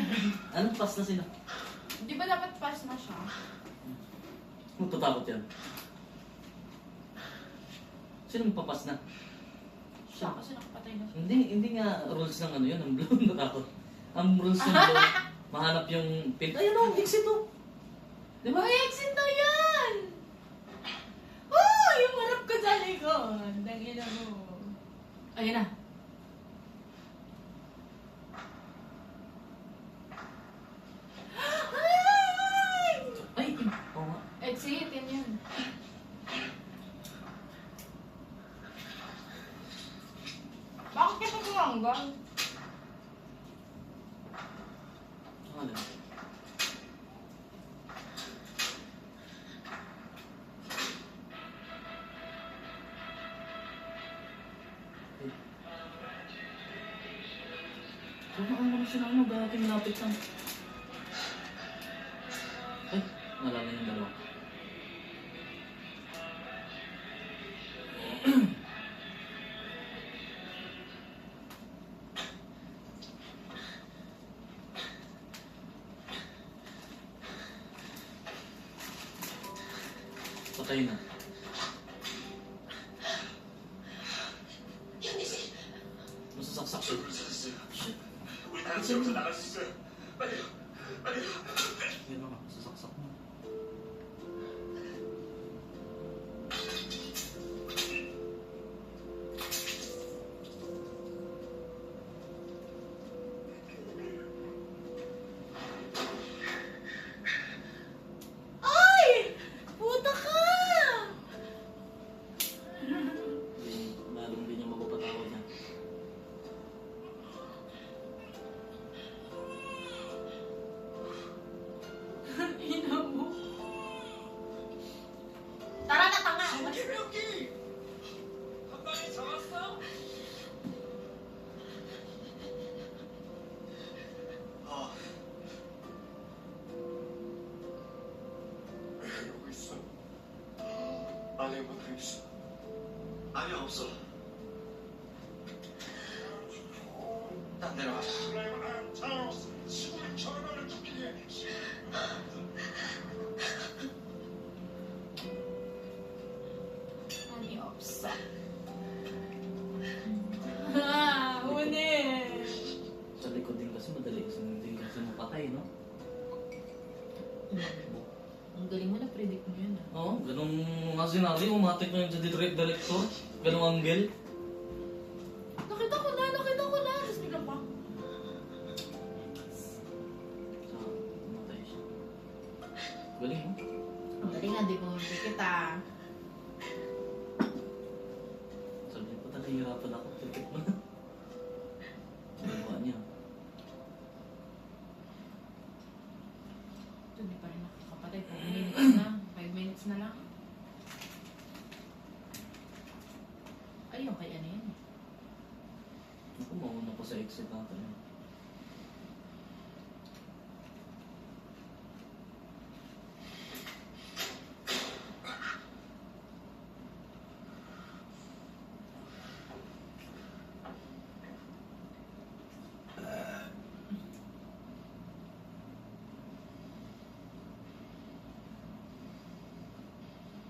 Anong pass na sila? di ba dapat pass na siya? Matatakot yan. Sino magpapas na? Siya, kasi nakapatay na siya. Hindi nga rules ng ano yun, ang blue natakot. Ang rules ng blue, mahanap yung pin. Ayun o, exit o. Di ba? Ay, exit na yan! Oh, yung harap ko sa likod. Dangina mo. Ayun na. Ay! Ay, oo nga. Exit, yan yun. Bakit ka pagkakanggang? Ano? Kumaan mo na sila ano, darating lapit lang. Ay, nalala yung dalawa. Patay na. 현희 Masasaksak siya. 저를 찾았어요. 우리 다같이 여기서 나갈 수 있어요. 빨리요. 빨리요. Yan na, masasaksak mo. Ay! Puta ka! Lalong hindi niya mapapatawad niya. Ina mo. Tara na, tanga! 김혁기! 한 방에 잡았어? 아. 왜 그러고 있어? 안에 뭐가 있어? 아니야, 없어. 딴 데로 가자. 시골 전화를 듣기에 아니, 없어. Ah, uni! Sa likod din kasi madali kasi din kasi mapatay, no? Ang galing mo na predict mo yun. Oo, ganun nga sinabi, umatik na yun sa director, ganung angle. Nakita ko na, nakita ko na! Tapos bigla pa. So, umatay siya. Galing, no? Ang galing nga, di bumibig kita. Sabi niya, puta, nahihirapan ako, tikit mo na. Nagawa niya. Ito, di pa rin nakakapatay. 5 minutes na. 5 minutes na lang. Ayun, kaya ano yun. Ako, mauna pa sa exit natin.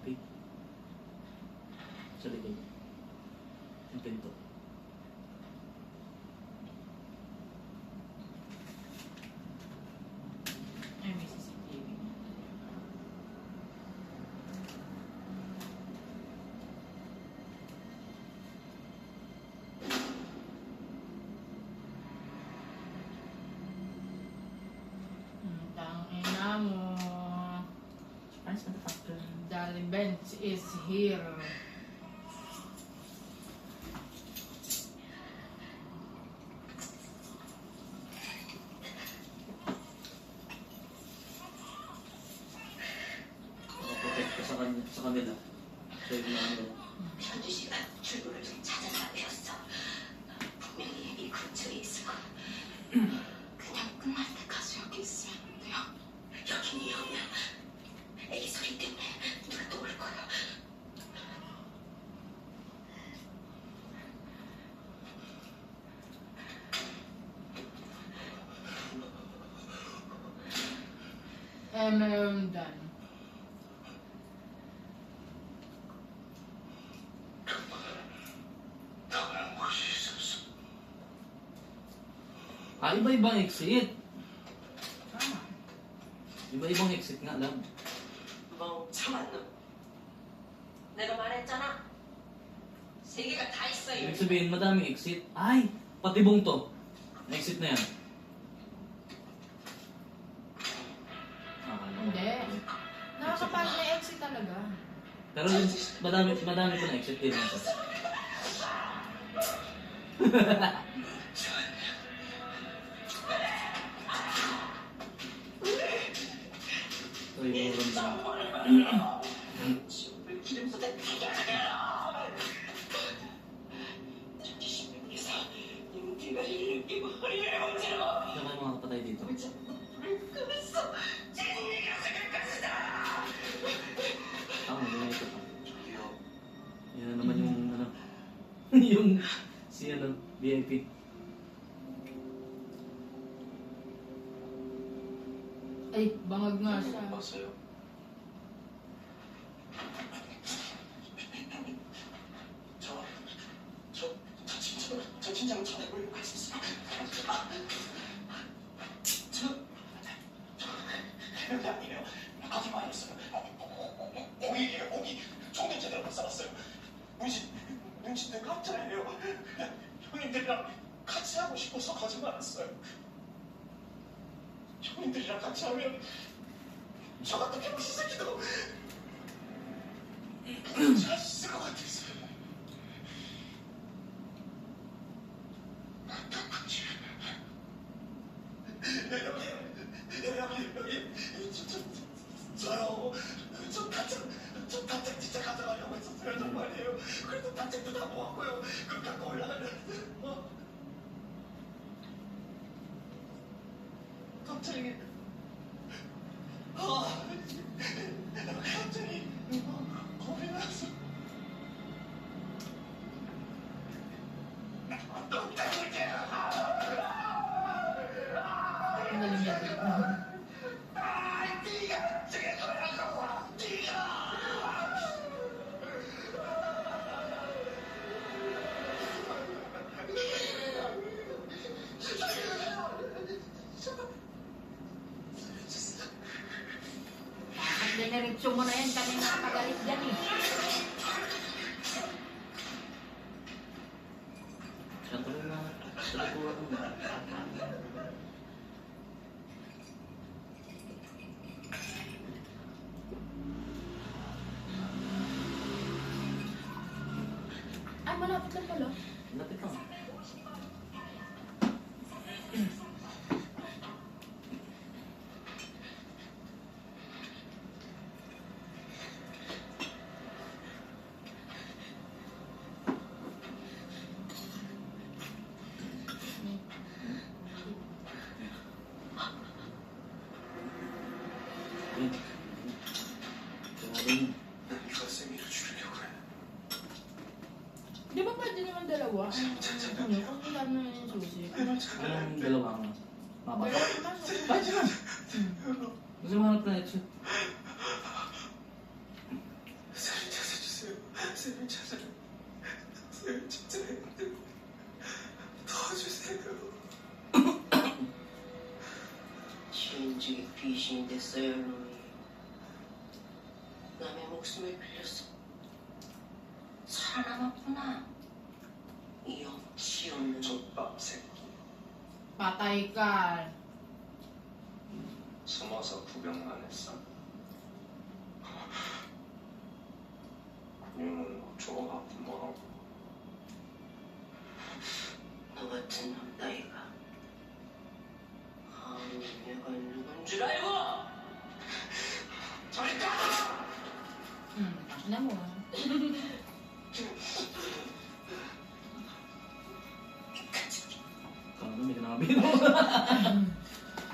Okay. Sa likod. Yung pinto. Ay, may CCTV. Tangina mo. Surprise, motherfucker. Dali bench is here. sa kanila. So yung ano, 현주 씨가 출구를 좀 찾아다고 했어. 분명히 이 근처에 있을 거야. 그냥 끝날 때까지 여기 있으면 안 돼요. 여긴 위험해. 애기 소리 때문에 누가 또 올 거야. done. 다른 곳이 있었어. iba-ibang exit. Tama. Iba-ibang exit nga lang. 멍청한 놈. 내가 말했잖아. 세 개가 다 있어요. Ibig sabihin, madaming exit. Ay, patibong to. Exit na yan. Hindi. Nakakapag na exit talaga. Pero yung madami ko na exit din ito. ito yung ronda. 기름보다 저기 신명에서 인기가리를 끼고 허리를 엉지르고 Sino kayo mga kapatay dito? 불을 끄면서 진리가 생길 것이다. Tama, hindi na ito pa. 저기요. Yan na naman yung ano. yung si ano, VIP. Ay, bangag nga siya. 봤어요. 저 진짜로 전해보려고 했었어요. 해명이 아니에요. 거짓말이었어요. 공익이에요, 공익. 총대 제대로 못 살았어요. 문신 가짜예요. 그냥 형님들이랑 같이 하고 싶어서 거짓말했어요. 형님들이랑 같이 하면 저 같은 병신 새끼도 잘 있을 것 같았어요. 저요. 저 단짝 진짜 가져가려고 했었어요. 정말이에요. 그래도 단짝도 다 모았고요. 그럼 갖고 올라가려는데 갑자기 갑자기 겁이 나서 너 때문에 Ang galing niya dito. 네가 저게 뭐라고 네가 At diniretso mo na yan, kanina nakagalit dyan eh. Siya tuloy na. Tuloy ko ano. Ay, malapit lang pala. Lapit lang. Yun. Grabe yun. 네가 쌤이를 죽이려고 해. Di ba pwede naman dalawa? Ano, kung ilan na yung susi. Anong dalawa nga? Mababa. Pwede naman. Gusto mo hanap na exit? 쌤을 찾아주세요. 쌤을 찾아요. 쌤을 진짜 힘들고 도와주세요. 진즉이 귀신이 됐어요, 놈이. 남의 목숨을 빌려서 살아남았구나. 이 염치 없는 족밥 새끼. Patay ka. 숨어서 구경만 했어. 근육은 뭐 죽어갖고 뭐라고. 너 같은 놈 따위가 내가 누군 줄 알고! 저리 가! Ano mo ah? Kano may kinakabino.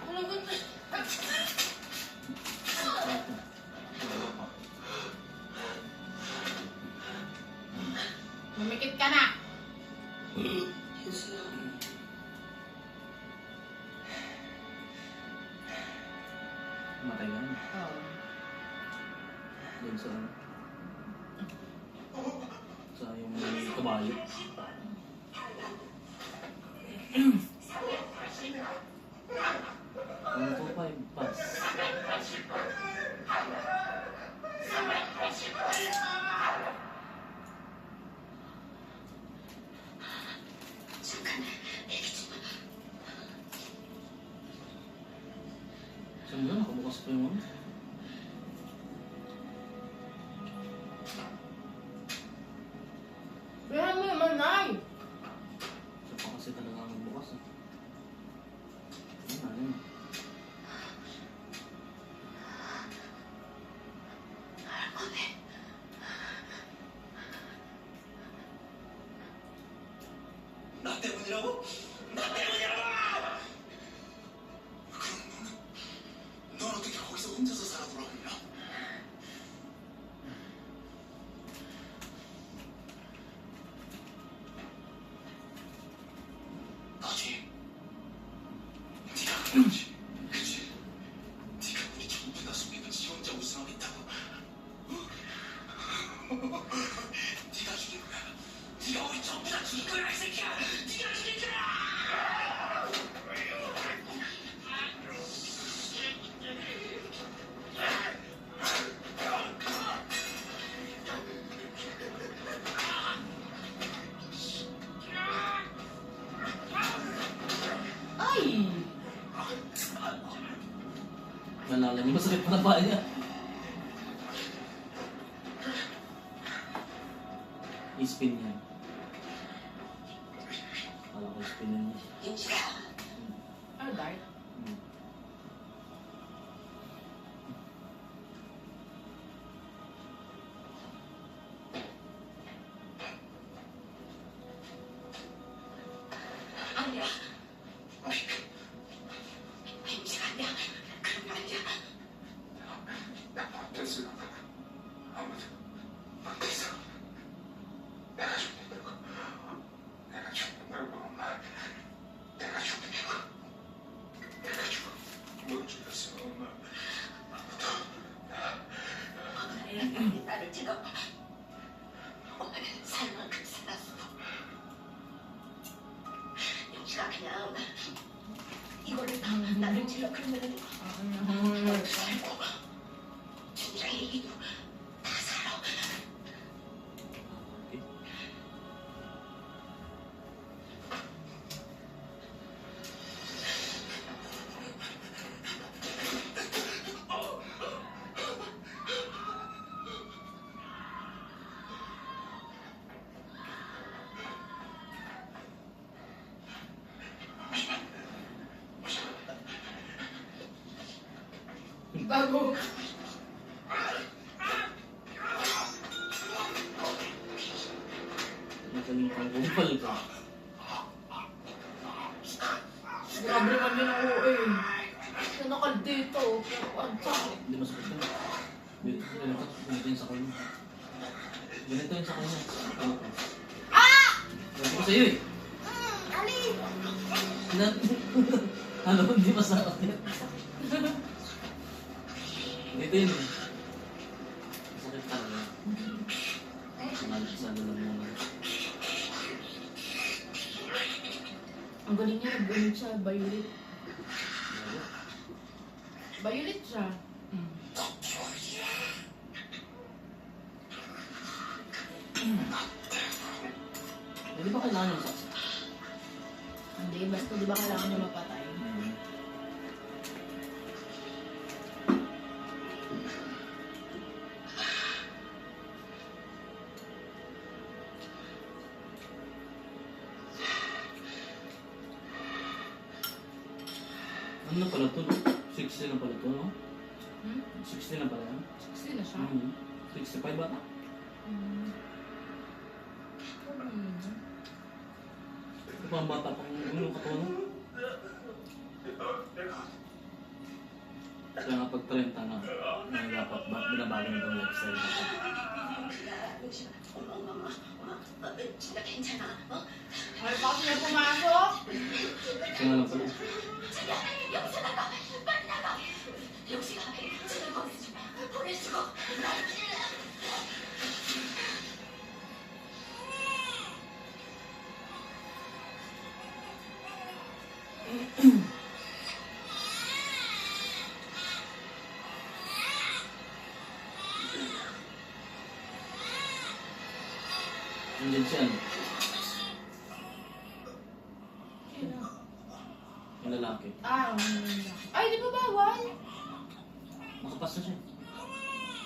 Ano ba? Mamikit ka na! Matay na. Oo. Doon sa... Sa yung kabayo. Ano po pa yung pass? 잠깐 얘기 좀. Saan ba? Nakabukas pa yung ano? Kaya mo naman, Nay! Siya pa kasi talaga magbukas eh. Ano yun? 할 거네. 나 때문이라고? 나 때문이라고! 그럼 넌 어떻게 거기서 혼자서 살아 돌아가냐? 너지? 네가 그런 거지, 그치? 네가 우리 전부 다 속이고 지 혼자 우승하겠다고. 네가 죽일 거야. 네가 우리 전부 다 죽일 거야, 이 새끼야. 네가 죽일 거야. Ay! Nalala niya, masakit pa na paa niya. I-spin niya. Kala ko i-spin niya. 윤지가 Ano, Dark? Hmm. 아니야. 윤지가 아니야. 그런 거 아니야. 됐어. 아무튼 됐어. 내가 죽는 거. 내가 죽는 거고 엄마. 내가 죽는 거. 내가 죽어. 뭘 죽였어 엄마. 엄마는 나를 찍어. 엄마는 살 만큼 살았어. 윤지가 그냥 이거를 나를 질러 그러면은 너도 살고 준이랑 얘기도 다 살아. Okay. Bago. Magaling kang gumpal ka. Grabe naman yun ako eh. Nanakal dito. Pero ang sakit. Hindi masakit yun. Ganito yung sakal mo. Ganito yung sakal mo. Ah! Ganito ko sa'yo eh. Ali! Ano, hindi masakit yan. Ganito yun eh. Masakit talaga. Sa dalam mo na. Ang galing niya, nag-gamit siya, violet. Violet siya. Eh, di ba kailangan yung saksa? Hindi, basta di ba kailangan niya mapatay? Ano na pala to, no? 60 na pala to, no? Hmm? 60 na pala yan? 60 na siya. 65 ba? Ito pa ang bata pang yung katawan. Kaya nga pag 30 na, dapat binabago na itong lifestyle natin. 용식아, 엄마, 진짜 괜찮아? 어? Ay, bakit na pumasok? Ito nga lang pala. 자기야, 여기서 나가! 빨리 나가! 용식아, 지금 보내주지 마. 보내주고 나를 Nandiyan siya, ano? Yung lalaki. Ah, ay, di ba bawal? Nakapas na siya.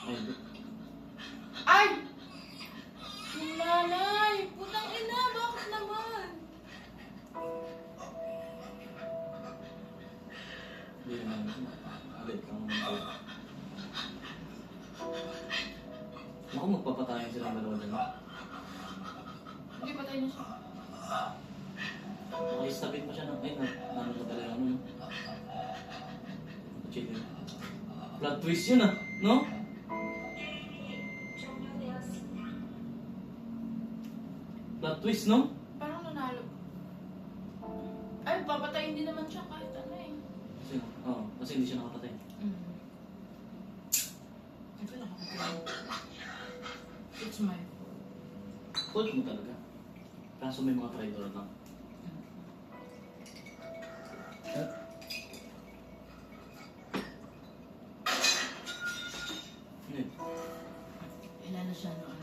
Ay, Ay! Yung nanay! Putang ina, bakit naman? hindi naman. Alit lang naman tayo. Naku, magpapatayan silang dalawa dyan. Hindi, patay na siya. Nakistabit mo siya ng, ay, naano ka talaga, ano, no? Chill. Plot twist yun, ah, no? 게임이 종료되었습니다. Plot twist, no? Parang nanalo. Ay, papatayin din naman siya kahit ano eh. Kasi, kasi hindi siya nakapatay. Ito nakapatay. It's my fault. Fault mo talaga. Kaso may mga traitor lang. Yun. Ilan na siya noon?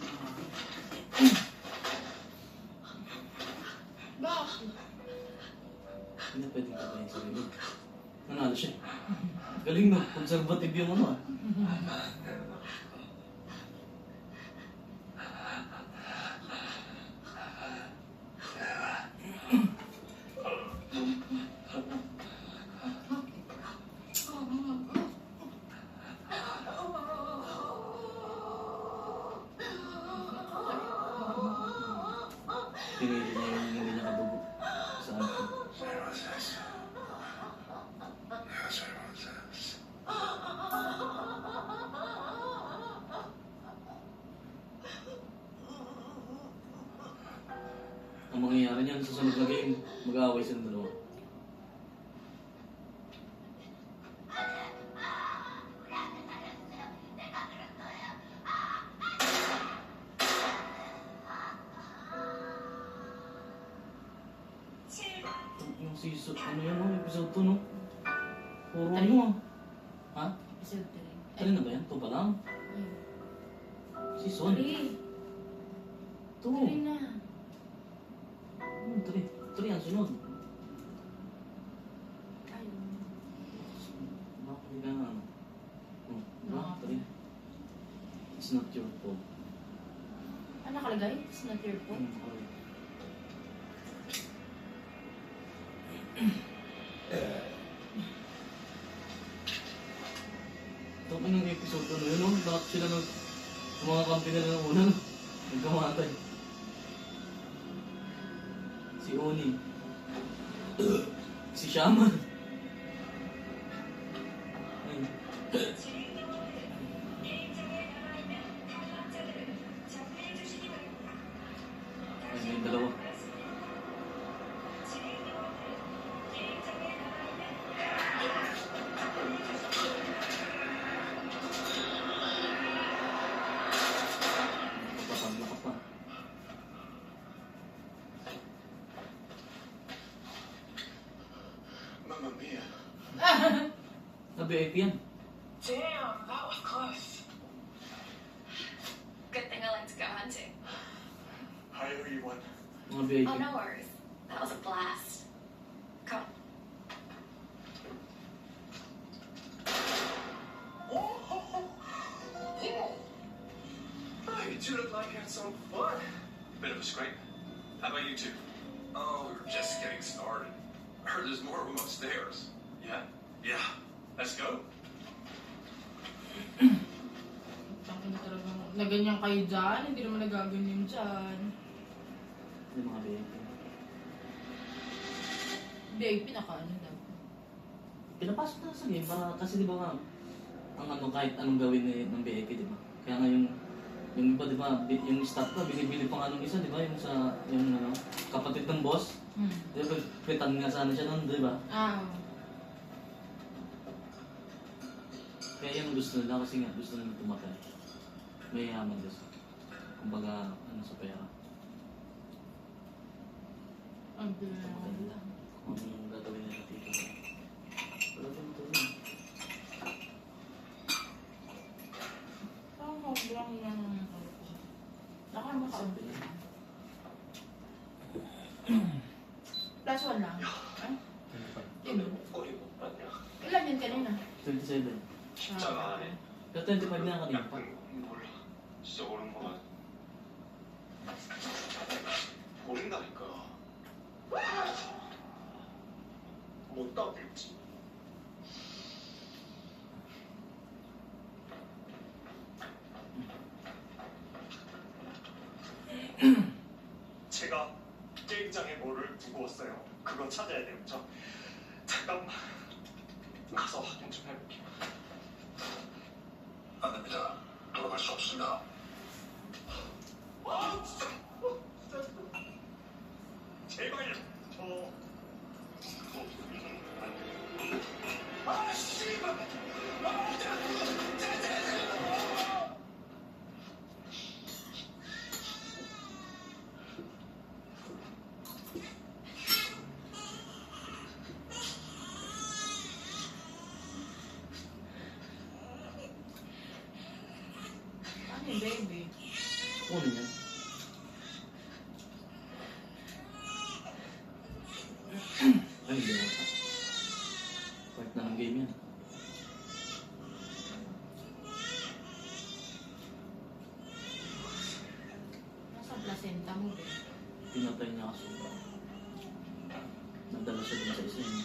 Bakit? Hindi na pwedeng patayin sa sarili. Nanalo siya. Galing, no? Conservative yung ano, ah. Pinili niya yung hindi niya kadugo sa akin. Ang mangyayari niyan sa sunod na game, mag-aaway silang dalawa. Yung season, ano yan, no? Episode 2, no? Puro ano, ah. Ha? Episode 3. Tali na ba yan? 2 pa lang? Season? 3. 2. 3 na. 3 ang sunod. Ayun. Bakit ka na, ano? Diba? 3. It's not your fault. Ano nakalagay? It's not your fault. Okay. Tapos yung episode ano yun, no? Bakit sila yung mga kampi nila ng una, no? Nagkamatay. Si Oni. Si Shaman. Ay. Ay, may dalawa. Papatagla ka pa. Mamma mia. Na-VIP yan. Damn, that was close. Good thing I like to go hunting. I owe you one. Mga VIP. Oh, no worries. That was a blast. Come. Oh, you two look like you had some fun. Bit of a scrape. How about you two? Oh, we were just getting started. I heard there's more of them upstairs. Yeah? Yeah. Let's go. Tapos na talaga na ganyan kayo dyan, hindi naman nagaganyan dyan. Yung mga VIP. VIP naka ano daw. Pinapasok na sa game para, kasi di ba nga, ang ano, kahit anong gawin ng VIP, di ba? Kaya nga yung iba, di ba, yung staff ko, binibili pa nga nung isa, di ba? Yung sa, yung ano, kapatid ng boss. Di ba, pitan nga sana siya nun, di ba? Ah, Kaya yan ang gusto nila kasi nga gusto nila tumatay. May yaman gusto. Kumbaga, ano sa pera. ang ganda. Kung ano yung gagawin nila dito. Pero ganito rin. Parang sobrang yan. Nakamakaulit. Plus 1 lang. Ay? 25. Ilan? 꼬리 못 봤냐? Ilan yun kanina? 27. 십자가 안에 Pero 25 na kanina pa. 몰라. 진짜 모르는 거 같아. 모른다니까. 못 따겠지. 제가 게임장에 뭐를 두고 왔어요. 그거 찾아야 돼요. 저 잠깐만 가서 확인 좀 해볼게요. 안 됩니다. 돌아갈 수 없습니다. 아 진짜 제발요. 아 씨발. Ano yung baby? Ano niya? Ay, hindi na. Part na ng game yan. Nasa placenta mo din. Pinatay niya kasi. Nagdala siya dun sa isa yun.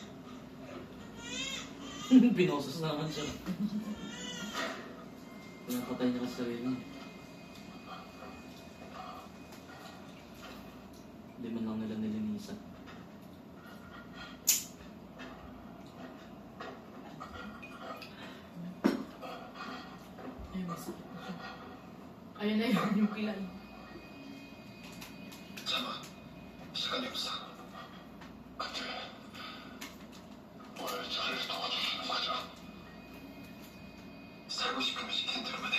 Pinosas na naman siya. Pinapatay niya kasi sarili niya. Hindi man lang nila nilinisan. Ay, masakit na siya. Ayun na yun, yung kilay. 잠깐, 시간이 없어. 근데 뭘 저를 도와주시는 거죠? 살고 싶으면 시킨 대로만 해.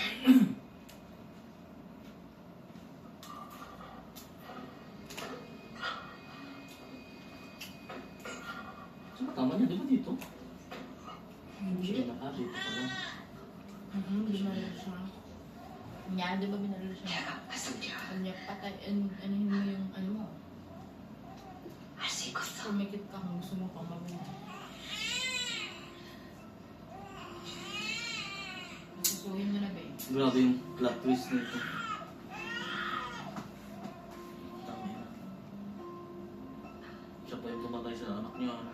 Saan tama niya? Di ba dito? Hindi Hindi. siya dito pa lang. Binaril siya. Kanya, di ba binaril siya? 내가 말씀드려 Kanya, patay, anuhin mo yung ano mo. 할 수 있겠어. Sumikit ka kung gusto mo pang mabuhay. Susuhin mo na ba eh? Grabe yung plot twist nito. Tama na. Siya pa yung tumatay sa anak niya. Ano?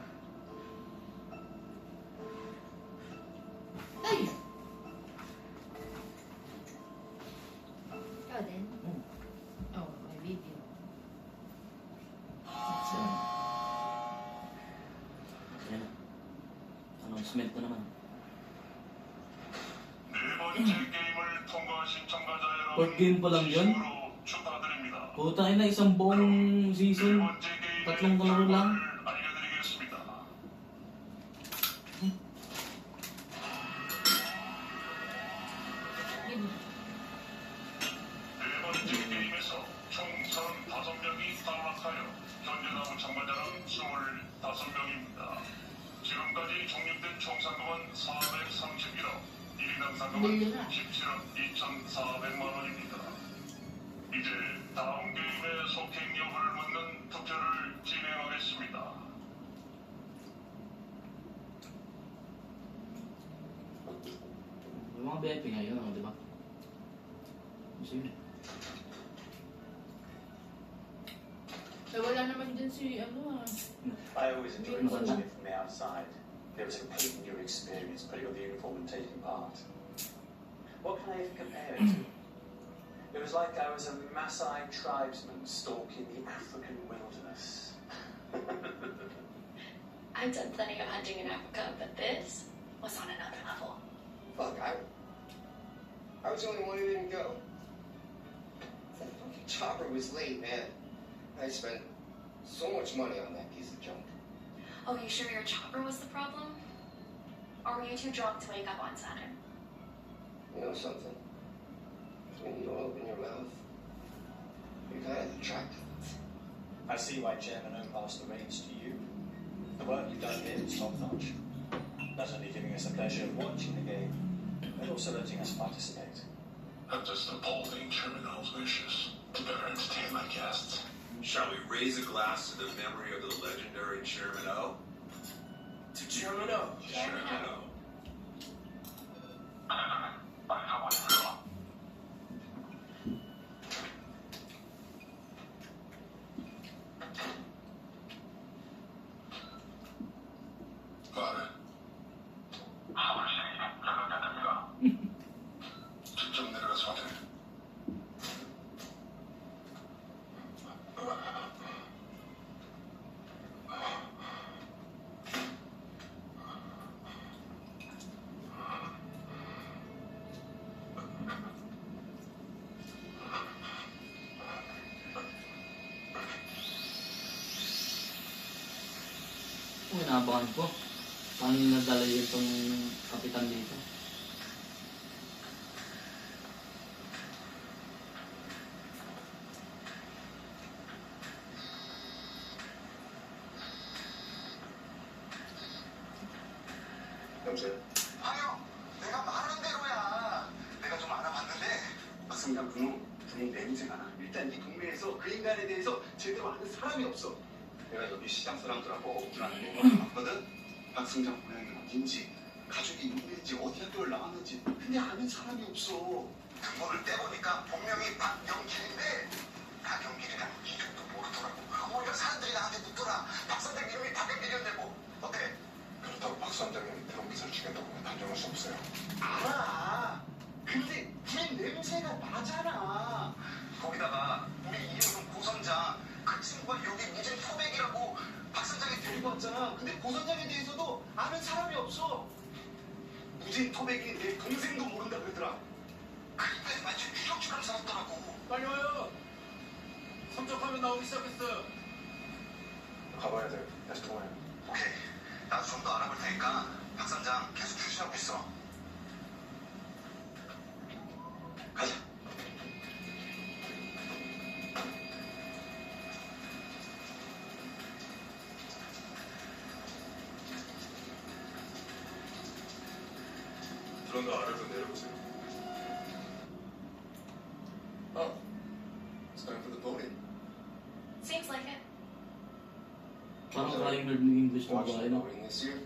Ay! Ikaw din? Hmm. Oh, may video. So, ayan na. Announcement na naman. 네 번째 게임을 통과하신 참가자 여러분, Fourth game pa lang yun? 진심으로 축하드립니다. Puta na isang buong 네 season. 번째 게임의 tatlong kalaro lang. 결과를 알려드리겠습니다. Give. 네 번째 게임에서 총 35명이 탈락하여 현재 남은 참가자는 25명입니다. 지금까지 적립된 총 상금은 431억, 1인당 상금은 밀리나? 17억 2,400만 원입니다. 이제 다음 게임의 속행 여부를 묻는 투표를 진행하겠습니다. May mga VIP ngayon, ano, di ba? Sige. Eh, wala naman din si, ano ah. I always enjoyed Mm. watching it from the outside. It was a complete new experience, putting on the uniform and taking part. What can I even compare it to? was like I was a Maasai tribesman stalking the African wilderness. I've done plenty of hunting in Africa, but this was on another level. Fuck, I was the only one who didn't go. That fucking chopper was late, man. I spent so much money on that piece of junk. Oh, you sure your chopper was the problem? Or were you too drunk to wake up on Saturn? You know something? When you don't open your mouth, you're kind of attractive. I see why Chairman O passed the reins to you. The work you've done here is top-notch. Not only giving us the pleasure of watching the game, but also letting us participate. I'm just upholding Chairman O's wishes to better entertain my guests. Shall we raise a glass to the memory of the legendary Chairman O? To Chairman O. Chairman O. O. 말해. 사무실이 연락됩니다. 직접 내려가서 확인해. Kung inaabangan ko, paano yung nadala yun itong kapitan dito? 여보세요? 아니요, 내가 말하는 대로야. 내가 좀 알아봤는데 박승장 분홍 냄새가 나. 일단 이 동네에서 그 인간에 대해서 제대로 아는 사람이 없어. 내가 여기 시장 사람들하고 오픈하는 걸 봤거든? 박승장 고향이 어딘지, 가족이 누구인지, 어디 학교를 나왔는지. 근데 아는 사람이 없어. 등본을 떼보니까 분명히 박경길인데 박경길이랑 이름도 모르더라고. 오히려 사람들이 나한테 묻더라. 박 선생 이름이 박경길이었네 뭐. 어때? 그렇다고 박 선장님 드론 기사를 죽였다고 단정할 수 없어요. 알아. 근데 그 냄새가 나잖아. 거기다가 우리 이호동 고선장 그 친구가 여기 무진 토백이라고 박 선장이 데리고 왔잖아. 근데 고 선장에 대해서도 아는 사람이 없어. 무진 토백이 내 동생도 모른다 그러더라. 그때 마치 추적처럼 살았더라고. 빨리 와요. 성적하면 나오기 시작했어요. 가봐야 돼. 다시 통화해. 오케이. 나도 좀 더 알아볼 테니까 박 선장 계속 주시하고 있어. 가자. 드론도 아래로 내려보세요. Oh. It's time for the voting. Seems like it. Parang kayang nerd ng English na Watch ba, the no? voting this year.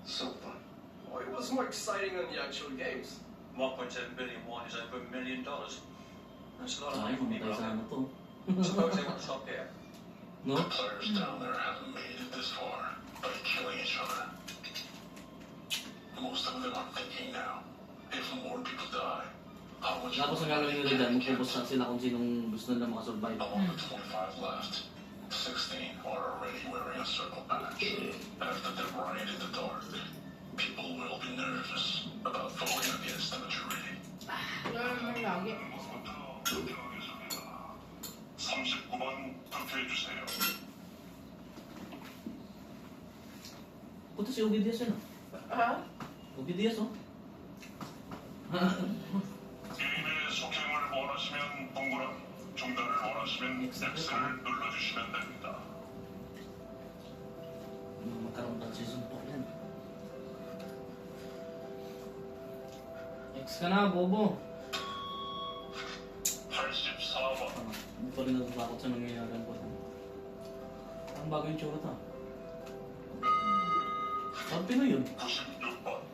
So fun. Oh, it was more exciting than the actual games. 1.7 billion won is over $1 million. That's a lot of Ay, money for me, mamatay brother. sana to. Suppose they want to stop here. No? The players down there haven't made it this far by killing each other. Most of them are thinking now, if more people die, how much Tapos ang gagawin nila dyan, magpupos na sila kung sinong gusto nila makasurvive. among the 25 left, 16 are already wearing a circle patch. After the riot in the dark, people will be nervous about voting against the majority. Wala naman lagi. 39번 투표해주세요. Puto si Ubi Diaz yun, Ha? Ubi Diaz, oh. 게임의 속행을 원하시면 동그란, 중단을 원하시면 X를 눌러주시면 됩니다. Magkaroon pa season 4 yan. X ka na, bobo. 84번. Hindi pa rin natatakot sa nangyayari ko. Ang bago yung tsura to. Parang Pinoy yun. 96번.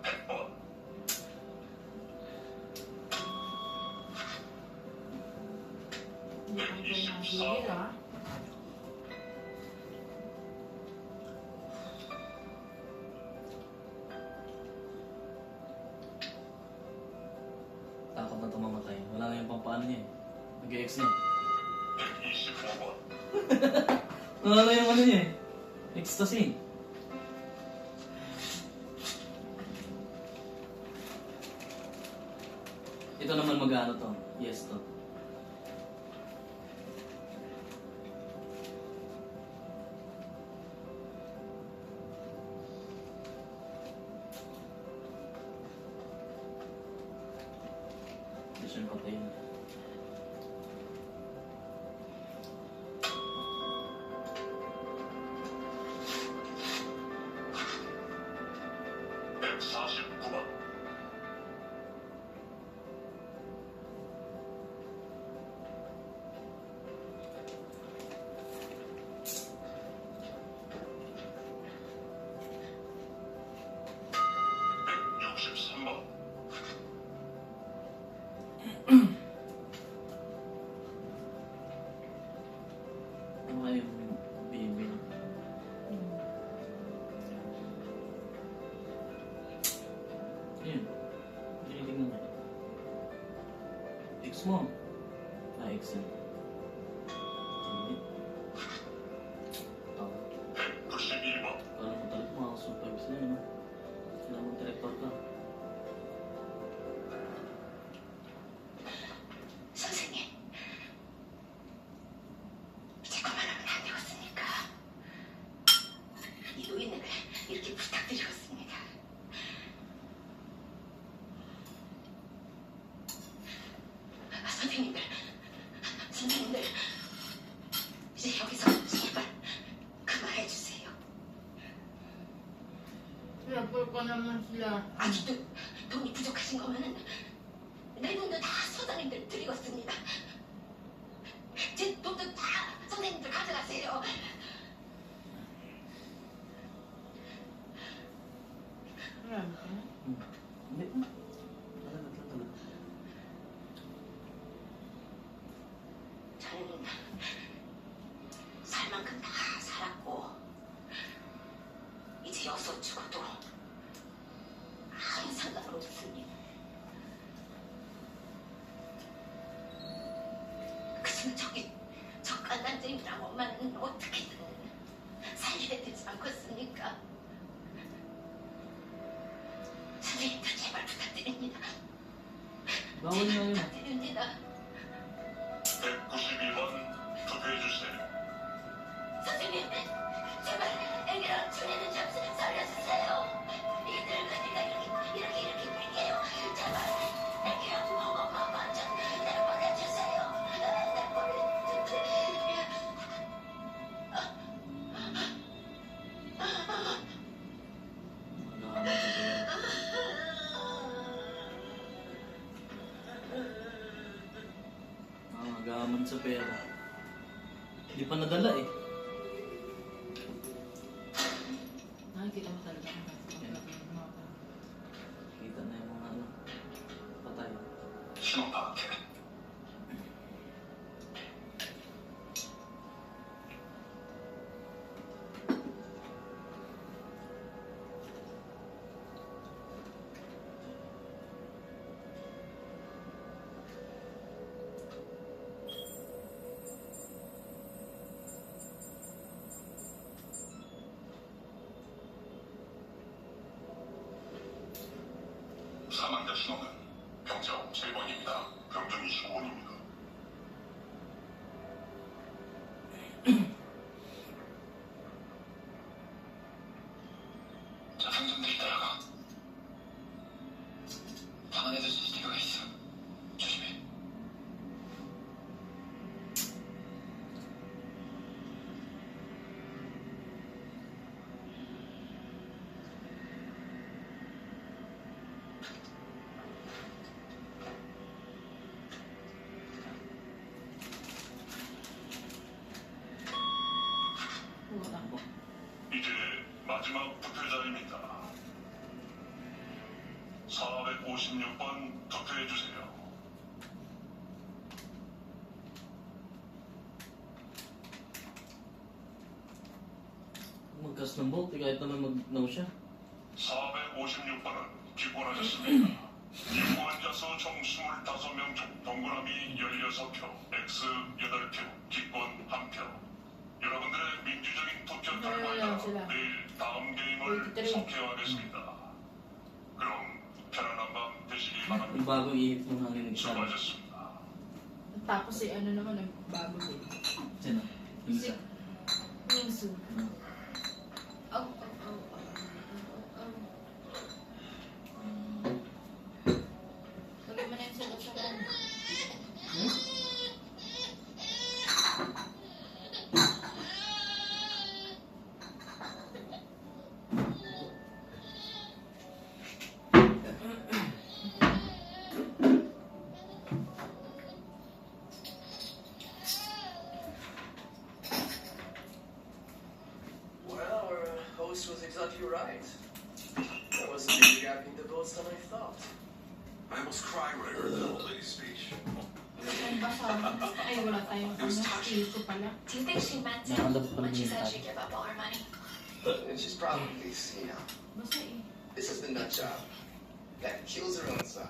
100번. Hindi ko kayo nagigil, ha? Wala na yung pampaano niya eh. Nag-ex niya. 125번. Wala na yung ano niya eh. Ecstasy. Ito naman mag-ano to. Yes to. Hindi siya patayin. (149번) (163번) Ano kaya yung baby? Ayun. Tinitignan niya. Ex mo. Ah, ex yun. Hindi. Tama. 191번 Parang mo talaga makakasurvive sila, no? Kailangan mong director ka. 선생님, 이제 그만하면 안 되겠습니까? 이 노인네를 이렇게 부탁드리겠습니다. 선생님들, 이제 여기서 제발 그만해 주세요. 예쁠 거 나만 sila. 아직도 돈이 부족하신 거면은 내 돈도 다 소장님들 드리겠습니다. 제 돈도 다 선생님들 가져가세요. Alam ka? Hindi. Talaga. 저는 살 만큼 다 살았고 이제 여기서 죽어도 아무 상관없습니다. 그치만 저 깐난쟁이랑 엄마는 어떻게든 살려야 되지 않겠습니까? 선생님들 제발 부탁드립니다. Bawal na yun. 부탁드립니다. 192번 투표해주세요. 선생님, 제발 애기랑 준이는 좀 살려주세요. 이게 늙으니까 이렇게 빌게요. 제발 애기랑 엄마 좀 내보내주세요. 내보내주세요. Nakakamot sa pera. Nakakamot sa pera. Hindi pa nadala eh. Nakikita mo talaga kung Kita na yung mga ano. Patay. 신원 파악해. 사망자 신원은 병적 7번입니다. 병정 25번입니다. 자, 상점들 기다려가. 방 안에도 CCTV가 있어. 조심해. wala. 이제 마지막 투표자입니다. 456번 투표해주세요. Magkas ng bolt, kahit naman mag-no siya. 456번은 기권하셨습니다. 유권자 수 총 25명 중 동그라미 16표, X 8표, 기권 1표. 여러분들의 민주적인 투표 결과에 따라 내일 다음 게임을 속개하겠습니다. 그럼 편안한 밤 되시기 Yung 바랍니다. bagong ihip ng hangin ng isa. 수고하셨습니다. Tapos si ano naman, nagbago din. Sino? Yung isa. Mingsu. Lagyan mo na yung sulat sa ano. Well, our host was exactly right. There was a bigger gap in the votes than I thought. I almost cried when I heard that old lady's speech. Nagbasa. Ay, wala tayong ano. Ito pala. Do you think she meant it Nakandap pa when rin she yung said tao. she'd give up all her money? And she's probably, you know, Basta eh. this is the nut job that kills her own son.